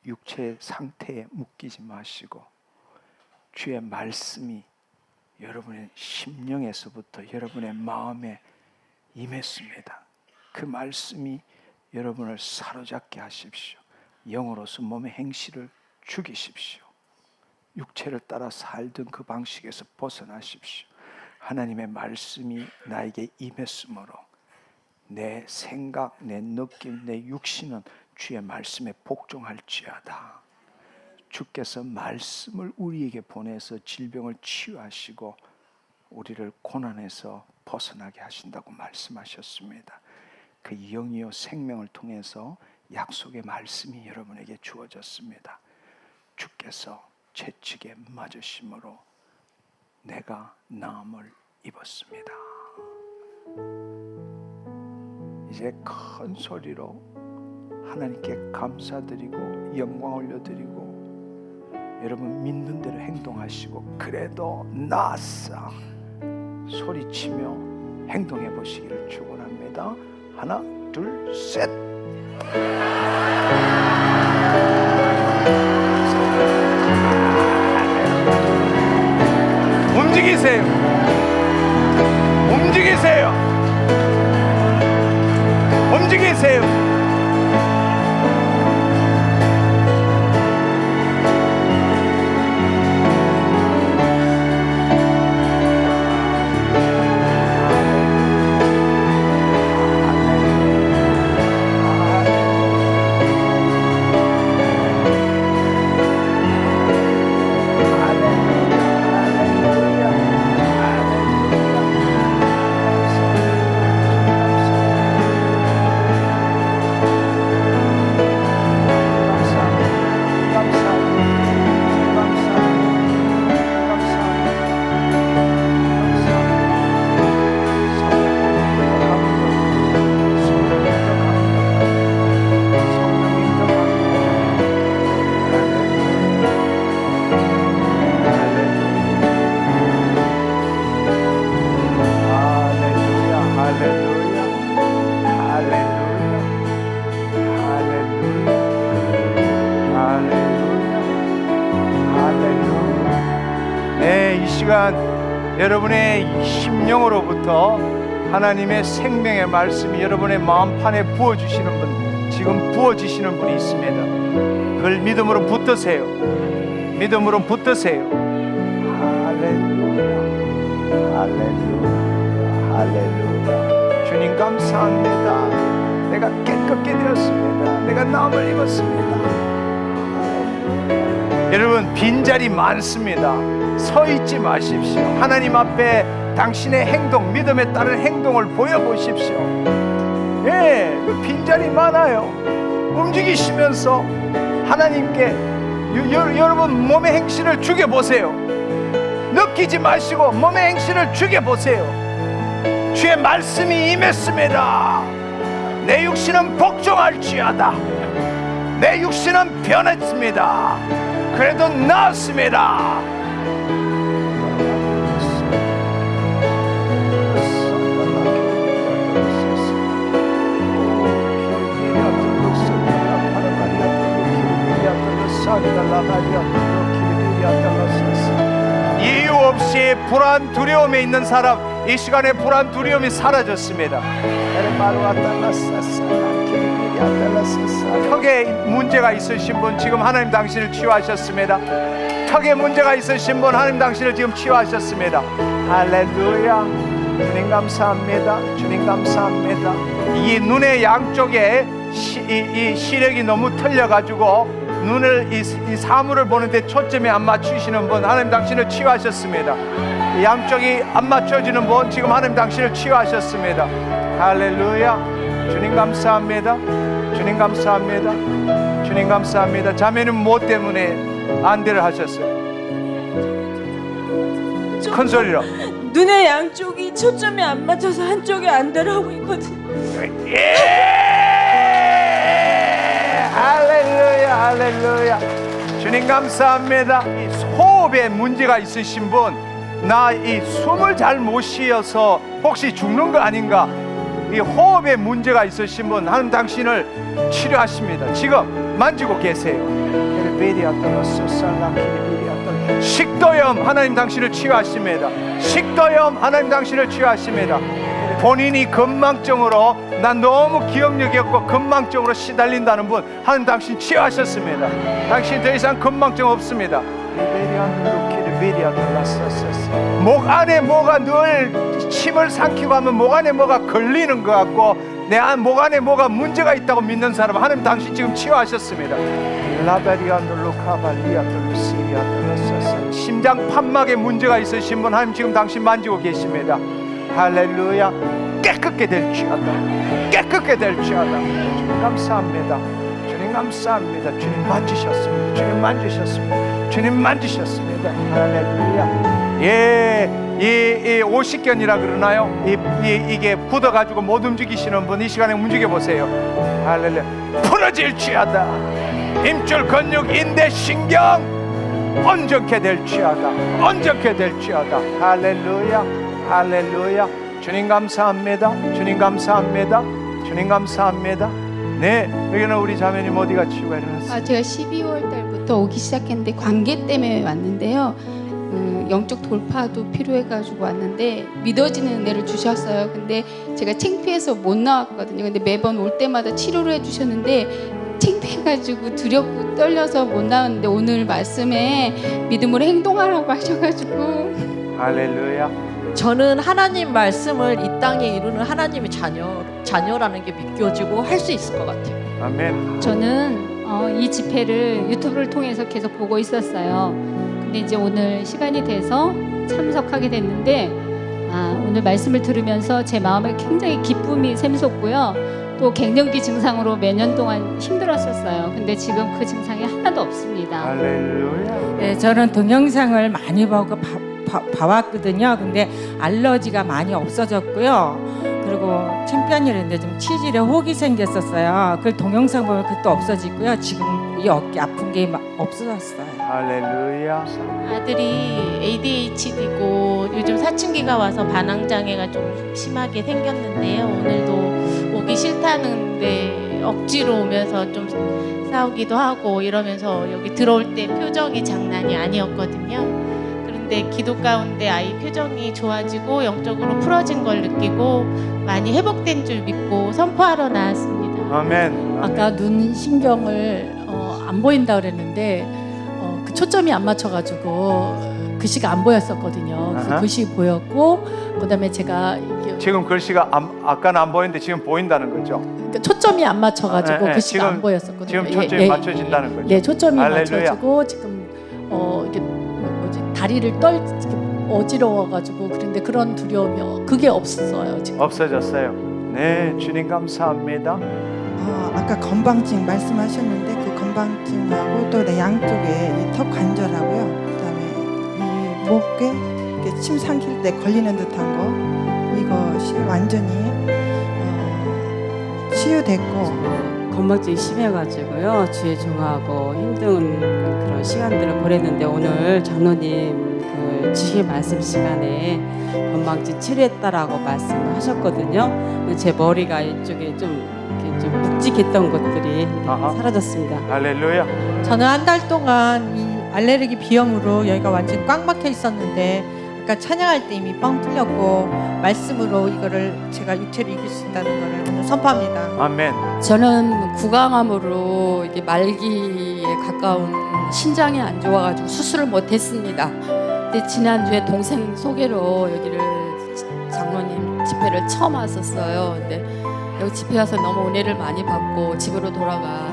육체의 상태에 묶이지 마시고 주의 말씀이 여러분의 심령에서부터 여러분의 마음에 임했습니다. 그 말씀이 여러분을 사로잡게 하십시오. 영으로서 몸의 행실을 죽이십시오. 육체를 따라 살던 그 방식에서 벗어나십시오. 하나님의 말씀이 나에게 임했으므로 내 생각, 내 느낌, 내 육신은 주의 말씀에 복종할지어다. 주께서 말씀을 우리에게 보내서 질병을 치유하시고 우리를 고난에서 벗어나게 하신다고 말씀하셨습니다. 그 영이요 생명을 통해서 약속의 말씀이 여러분에게 주어졌습니다. 주께서 채찍에 맞으심으로 내가 나음을 입었습니다. 이제 큰 소리로 하나님께 감사드리고 영광 올려드리고 여러분 믿는 대로 행동하시고 그래도 나았어 소리치며 행동해 보시기를 축원합니다. 하나, 둘, 셋. 움직이세요. 움직이세요. 움직이세요. 여러분의 심령으로부터 하나님의 생명의 말씀이 여러분의 마음판에 부어주시는 분, 지금 부어지시는 분이 있습니다. 그걸 믿음으로 붙드세요. 믿음으로 붙드세요. 할렐루야, 할렐루야, 할렐루야. 주님 주님 감사합니다. 내가 깨끗게 되었습니다. 내가 나음을 입었습니다. 여러분, 빈자리 많습니다. 서 있지 마십시오. 하나님 앞에 당신의 행동, 믿음에 따른 행동을 보여보십시오. 예, 빈자리 많아요. 움직이시면서 하나님께 여러분 몸의 행실을 죽여보세요. 느끼지 마시고 몸의 행실을 죽여보세요. 주의 말씀이 임했습니다. 내 육신은 복종할지어다. 내 육신은 변했습니다. 그래도 나았습니다. 이유 없이 불안 두려움에 있는 사람, 이 시간에 불안 두려움이 사라졌습니다. 턱에 문제가 있으신 분 지금 하나님 당신을 치유하셨습니다. 턱에 문제가 있으신 분 하나님 당신을 지금 치유하셨습니다. 할렐루야. 주님 감사합니다. 주님 감사합니다. 이 눈의 양쪽에 이 시력이 너무 틀려가지고 눈을 이 사물을 보는데 초점이 안 맞추시는 분 하나님 당신을 치유하셨습니다. 양쪽이 안 맞춰지는 분 지금 하나님 당신을 치유하셨습니다. 할렐루야. 주님 감사합니다. 주님 감사합니다. 주님 감사합니다. 자매는 뭐 때문에 안대를 하셨어요? 큰 소리로. 눈의 양쪽이 초점이 안 맞춰서 한쪽에 안대를 하고 있거든요. 예! 할렐루야, 할렐루야. 주님 감사합니다. 이 호흡에 문제가 있으신 분, 나 이 숨을 잘 못 쉬어서 혹시 죽는 거 아닌가? 이 호흡에 문제가 있으신 분, 하나님 당신을 치료하십니다. 지금 만지고 계세요. 식도염, 하나님 당신을 치유하십니다. 식도염, 하나님 당신을 치유하십니다. 본인이 건망증으로 난 너무 기억력이 없고 건망증으로 시달린다는 분 하나님 당신 치유하셨습니다. 당신 더 이상 건망증 없습니다. 목 안에 뭐가 늘 침을 삼키고 하면 목 안에 뭐가 걸리는 것 같고 내 목 안에 뭐가 문제가 있다고 믿는 사람 하나님 당신 지금 치유하셨습니다. 심장 판막에 문제가 있으신 분 하나님 지금 당신 만지고 계십니다. 할렐루야. 깨끗게 될지어다. 깨끗게 될지어다. 주님 감사합니다. 주님 감사합니다. 주님 만지셨습니다. 주님 만지셨습니다. 주님 만지셨습니다. 할렐루야. 예, 이 오십견이라 그러나요? 이게 굳어가지고 못 움직이시는 분 이 시간에 움직여 보세요. 할렐루야. 풀어질지어다. 힘줄 근육 인대 신경 온전케 될지어다. 온전케 될지어다. 할렐루야. 할렐루야. 주님 감사합니다. 주님 감사합니다. 주님 감사합니다. 네, 여기는 우리 자매님 어디가 치유가 일어났어요? 제가 12월 달부터 오기 시작했는데 관계 때문에 왔는데요. 영적 돌파도 필요해가지고 왔는데 믿어지는 은혜를 주셨어요. 근데 제가 창피해서 못 나왔거든요. 근데 매번 올 때마다 치료를 해주셨는데 창피해가지고 두렵고 떨려서 못 나왔는데 오늘 말씀에 믿음으로 행동하라고 하셔가지고 할렐루야. 저는 하나님 말씀을 이 땅에 이루는 하나님의 자녀라는 게 믿겨지고 할 수 있을 것 같아요. 아멘. 저는 이 집회를 유튜브를 통해서 계속 보고 있었어요. 근데 이제 오늘 시간이 돼서 참석하게 됐는데 오늘 말씀을 들으면서 제 마음에 굉장히 기쁨이 샘솟고요. 또 갱년기 증상으로 몇 년 동안 힘들었었어요. 근데 지금 그 증상이 하나도 없습니다. 할렐루야. 네, 저는 동영상을 많이 보고 봐왔거든요. 근데 알러지가 많이 없어졌고요. 그리고 창피한 일인데 좀 치질에 혹이 생겼었어요. 그걸 동영상 보면 그것도 없어지고요. 지금 이 어깨 아픈 게 없어졌어요. 할렐루야. 아들이 ADHD고 요즘 사춘기가 와서 반항장애가 좀 심하게 생겼는데요. 오늘도 오기 싫다는데 억지로 오면서 좀 싸우기도 하고 이러면서 여기 들어올 때 표정이 장난이 아니었거든요. 그런데 기도 가운데 아이 표정이 좋아지고 영적으로 풀어진 걸 느끼고 많이 회복된 줄 믿고 선포하러 나왔습니다. 아멘. 아까 눈 신경을 안 보인다 그랬는데 그 초점이 안 맞춰가지고 글씨가 안 보였었거든요. 그래서 아하. 글씨 보였고 그다음에 제가 이게 지금 글씨가 아까는 안 보이는데 지금 보인다는 거죠? 그러니까 초점이 안 맞춰가지고 네, 글씨가 지금- 안 보였었거든요. 지금 초점이 맞춰진다는 거죠? 네, 초점이 할렐루야. 맞춰지고 지금 이게 뭐지 다리를 어지러워가지고 그런데 그런 두려움이 그게 없어요 지금. 없어졌어요. 네, 주님 감사합니다. 아까 건방증 말씀하셨는데 그 건방증하고 또 내 양쪽에 이 턱 관절하고요. 그다음에 이 목에 이렇게 침 삼킬 때 걸리는 듯한 거 이것이 완전히 치유됐고 건방증이 심해가지고요. 주에 종하고 힘든 그런 시간들을 보냈는데 오늘 장로님 그 주의 말씀 시간에 건방증 치료했다라고 말씀을 하셨거든요. 제 머리가 이쪽에 좀 묵직했던 것들이 이렇게 아하. 사라졌습니다. 할렐루야. 저는 한 달 동안 이 알레르기 비염으로 여기가 완전 꽉 막혀 있었는데 아까 찬양할 때 이미 뻥 뚫렸고 말씀으로 이거를 제가 육체로 이길 수 있다는 거를 오늘 선포합니다. 아멘. 저는 구강암으로 이게 말기에 가까운 신장이 안 좋아가지고 수술을 못했습니다. 근데 지난주에 동생 소개로 여기를 장로님 집회를 처음 왔었어요. 근데 여기 집회 와서 너무 은혜를 많이 받고 집으로 돌아가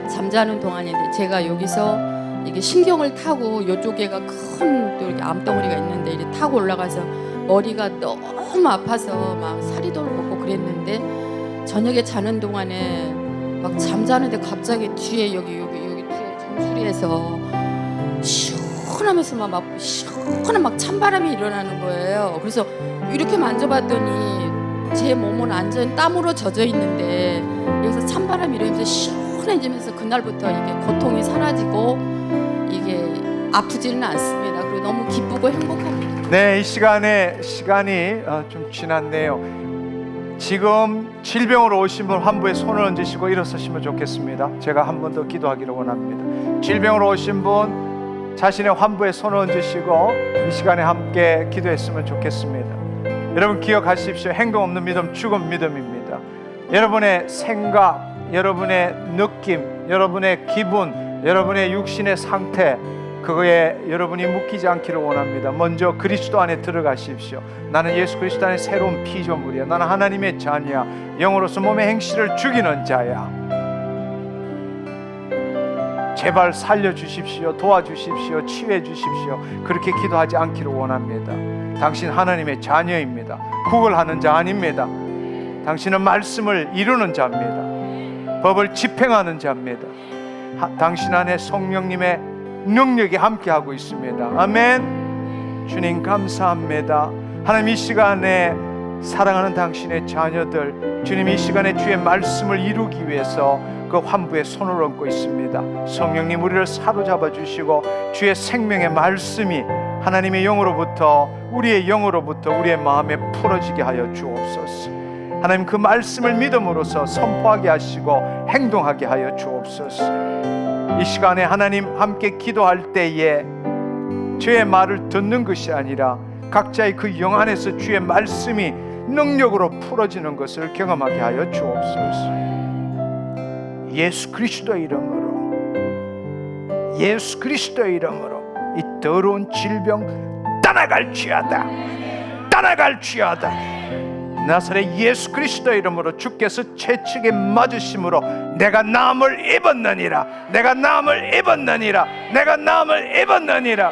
잠자는 동안인데 제가 여기서 이게 신경을 타고 이쪽에가 큰 또 이렇게 암덩어리가 있는데 이렇게 타고 올라가서 머리가 너무 아파서 막 살이 돌고 그랬는데 저녁에 자는 동안에 막 잠자는데 갑자기 뒤에 여기 뒤에 정수리에서 시원하면서 막 시원한 막 찬바람이 일어나는 거예요. 그래서 이렇게 만져봤더니 제 몸은 완전 땀으로 젖어 있는데 여기서 찬바람이 일어나면서 시원해지면서 그날부터 이게 고통이 사라지고 이게 아프지는 않습니다. 그리고 너무 기쁘고 행복합니다. 네, 이 시간이 좀 지났네요. 지금 질병으로 오신 분 환부에 손을 얹으시고 일어서시면 좋겠습니다. 제가 한 번 더 기도하기를 원합니다. 질병으로 오신 분 자신의 환부에 손을 얹으시고 이 시간에 함께 기도했으면 좋겠습니다. 여러분 기억하십시오. 행동 없는 믿음 죽은 믿음입니다. 여러분의 생각, 여러분의 느낌, 여러분의 기분, 여러분의 육신의 상태 그거에 여러분이 묶이지 않기를 원합니다. 먼저 그리스도 안에 들어가십시오. 나는 예수 그리스도 안에 새로운 피조물이야. 나는 하나님의 자녀야. 영으로서 몸의 행실을 죽이는 자야. 제발 살려주십시오. 도와주십시오. 치유해 주십시오. 그렇게 기도하지 않기를 원합니다. 당신 하나님의 자녀입니다. 구걸하는 자 아닙니다. 당신은 말씀을 이루는 자입니다. 법을 집행하는 자입니다. 당신 안에 성령님의 능력이 함께하고 있습니다. 아멘. 주님 감사합니다. 하나님 이 시간에 사랑하는 당신의 자녀들 주님 이 시간에 주의 말씀을 이루기 위해서 그 환부에 손을 얹고 있습니다. 성령님 우리를 사로잡아 주시고 주의 생명의 말씀이 하나님의 영으로부터 우리의 영으로부터 우리의 마음에 풀어지게 하여 주옵소서. 하나님 그 말씀을 믿음으로써 선포하게 하시고 행동하게 하여 주옵소서. 이 시간에 하나님 함께 기도할 때에 주의 말을 듣는 것이 아니라 각자의 그 영 안에서 주의 말씀이 능력으로 풀어지는 것을 경험하게 하여 주옵소서. 예수 그리스도의 이름으로 예수 그리스도의 이름으로 이 더러운 질병 떠나갈지어다. 떠나갈지어다. 나사렛 예수 그리스도의 이름으로 주께서 채찍에 맞으심으로 내가 나음을 입었느니라. 내가 나음을 입었느니라. 내가 나음을 입었느니라.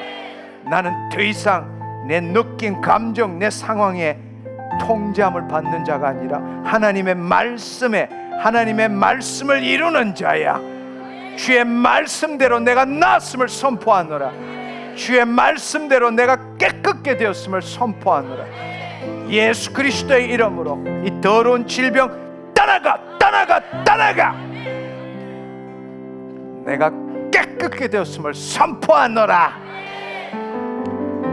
나는 더 이상 내 느낀 감정 내 상황에 통제함을 받는 자가 아니라 하나님의 말씀을 이루는 자야. 주의 말씀대로 내가 나았음을 선포하노라. 주의 말씀대로 내가 깨끗게 되었음을 선포하노라. 예수 그리스도의 이름으로 이 더러운 질병 떠나가. 내가 깨끗게 되었음을 선포하노라.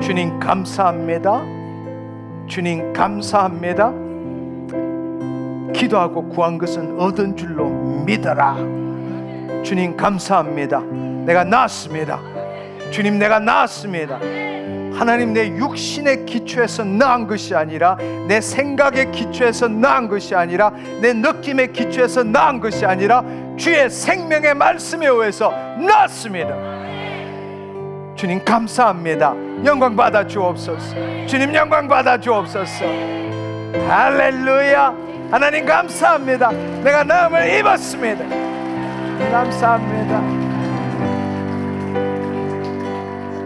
주님 감사합니다. 주님 감사합니다. 기도하고 구한 것은 얻은 줄로 믿어라. 주님 감사합니다. 내가 나았습니다. 주님 내가 나았습니다. 하나님 내 육신의 기초에서 나은 것이 아니라 내 생각의 기초에서 나은 것이 아니라 내 느낌의 기초에서 나은 것이 아니라 주의 생명의 말씀에 의해서 나았습니다. 주님 감사합니다. 영광 받아 주옵소서. 주님 영광 받아 주옵소서. 할렐루야. 하나님 감사합니다. 내가 나음을 입었습니다. 감사합니다.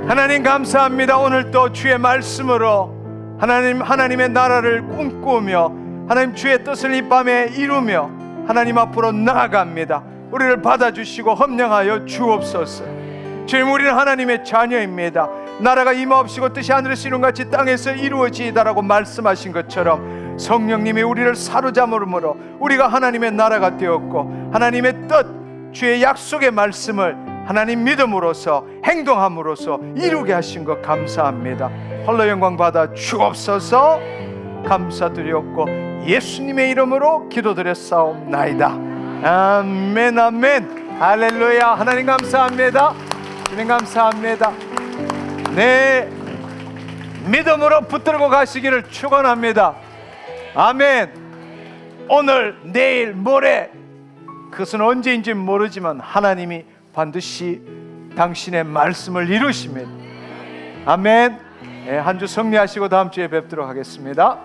하나님 감사합니다. 오늘 또 주의 말씀으로 하나님의 나라를 꿈꾸며 하나님 주의 뜻을 이 밤에 이루며 하나님 앞으로 나아갑니다. 우리를 받아주시고 험령하여 주옵소서. 주님, 우리는 하나님의 자녀입니다. 나라가 임하옵시고 뜻이 하늘에서 이룬 같이 땅에서 이루어지이다라고 말씀하신 것처럼 성령님이 우리를 사로잡음으로 우리가 하나님의 나라가 되었고 하나님의 뜻, 주의 약속의 말씀을 하나님 믿음으로써 행동함으로써 이루게 하신 것 감사합니다. 홀로 영광 받아 주옵소서. 감사드렸고 예수님의 이름으로 기도드렸사옵나이다. 아멘 아멘. 할렐루야. 하나님 감사합니다. 주님 감사합니다. 네, 믿음으로 붙들고 가시기를 축원합니다. 아멘. 오늘, 내일, 모레, 그것은 언제인지 모르지만 하나님이 반드시 당신의 말씀을 이루십니다. 아멘. 한 주 승리하시고 다음 주에 뵙도록 하겠습니다.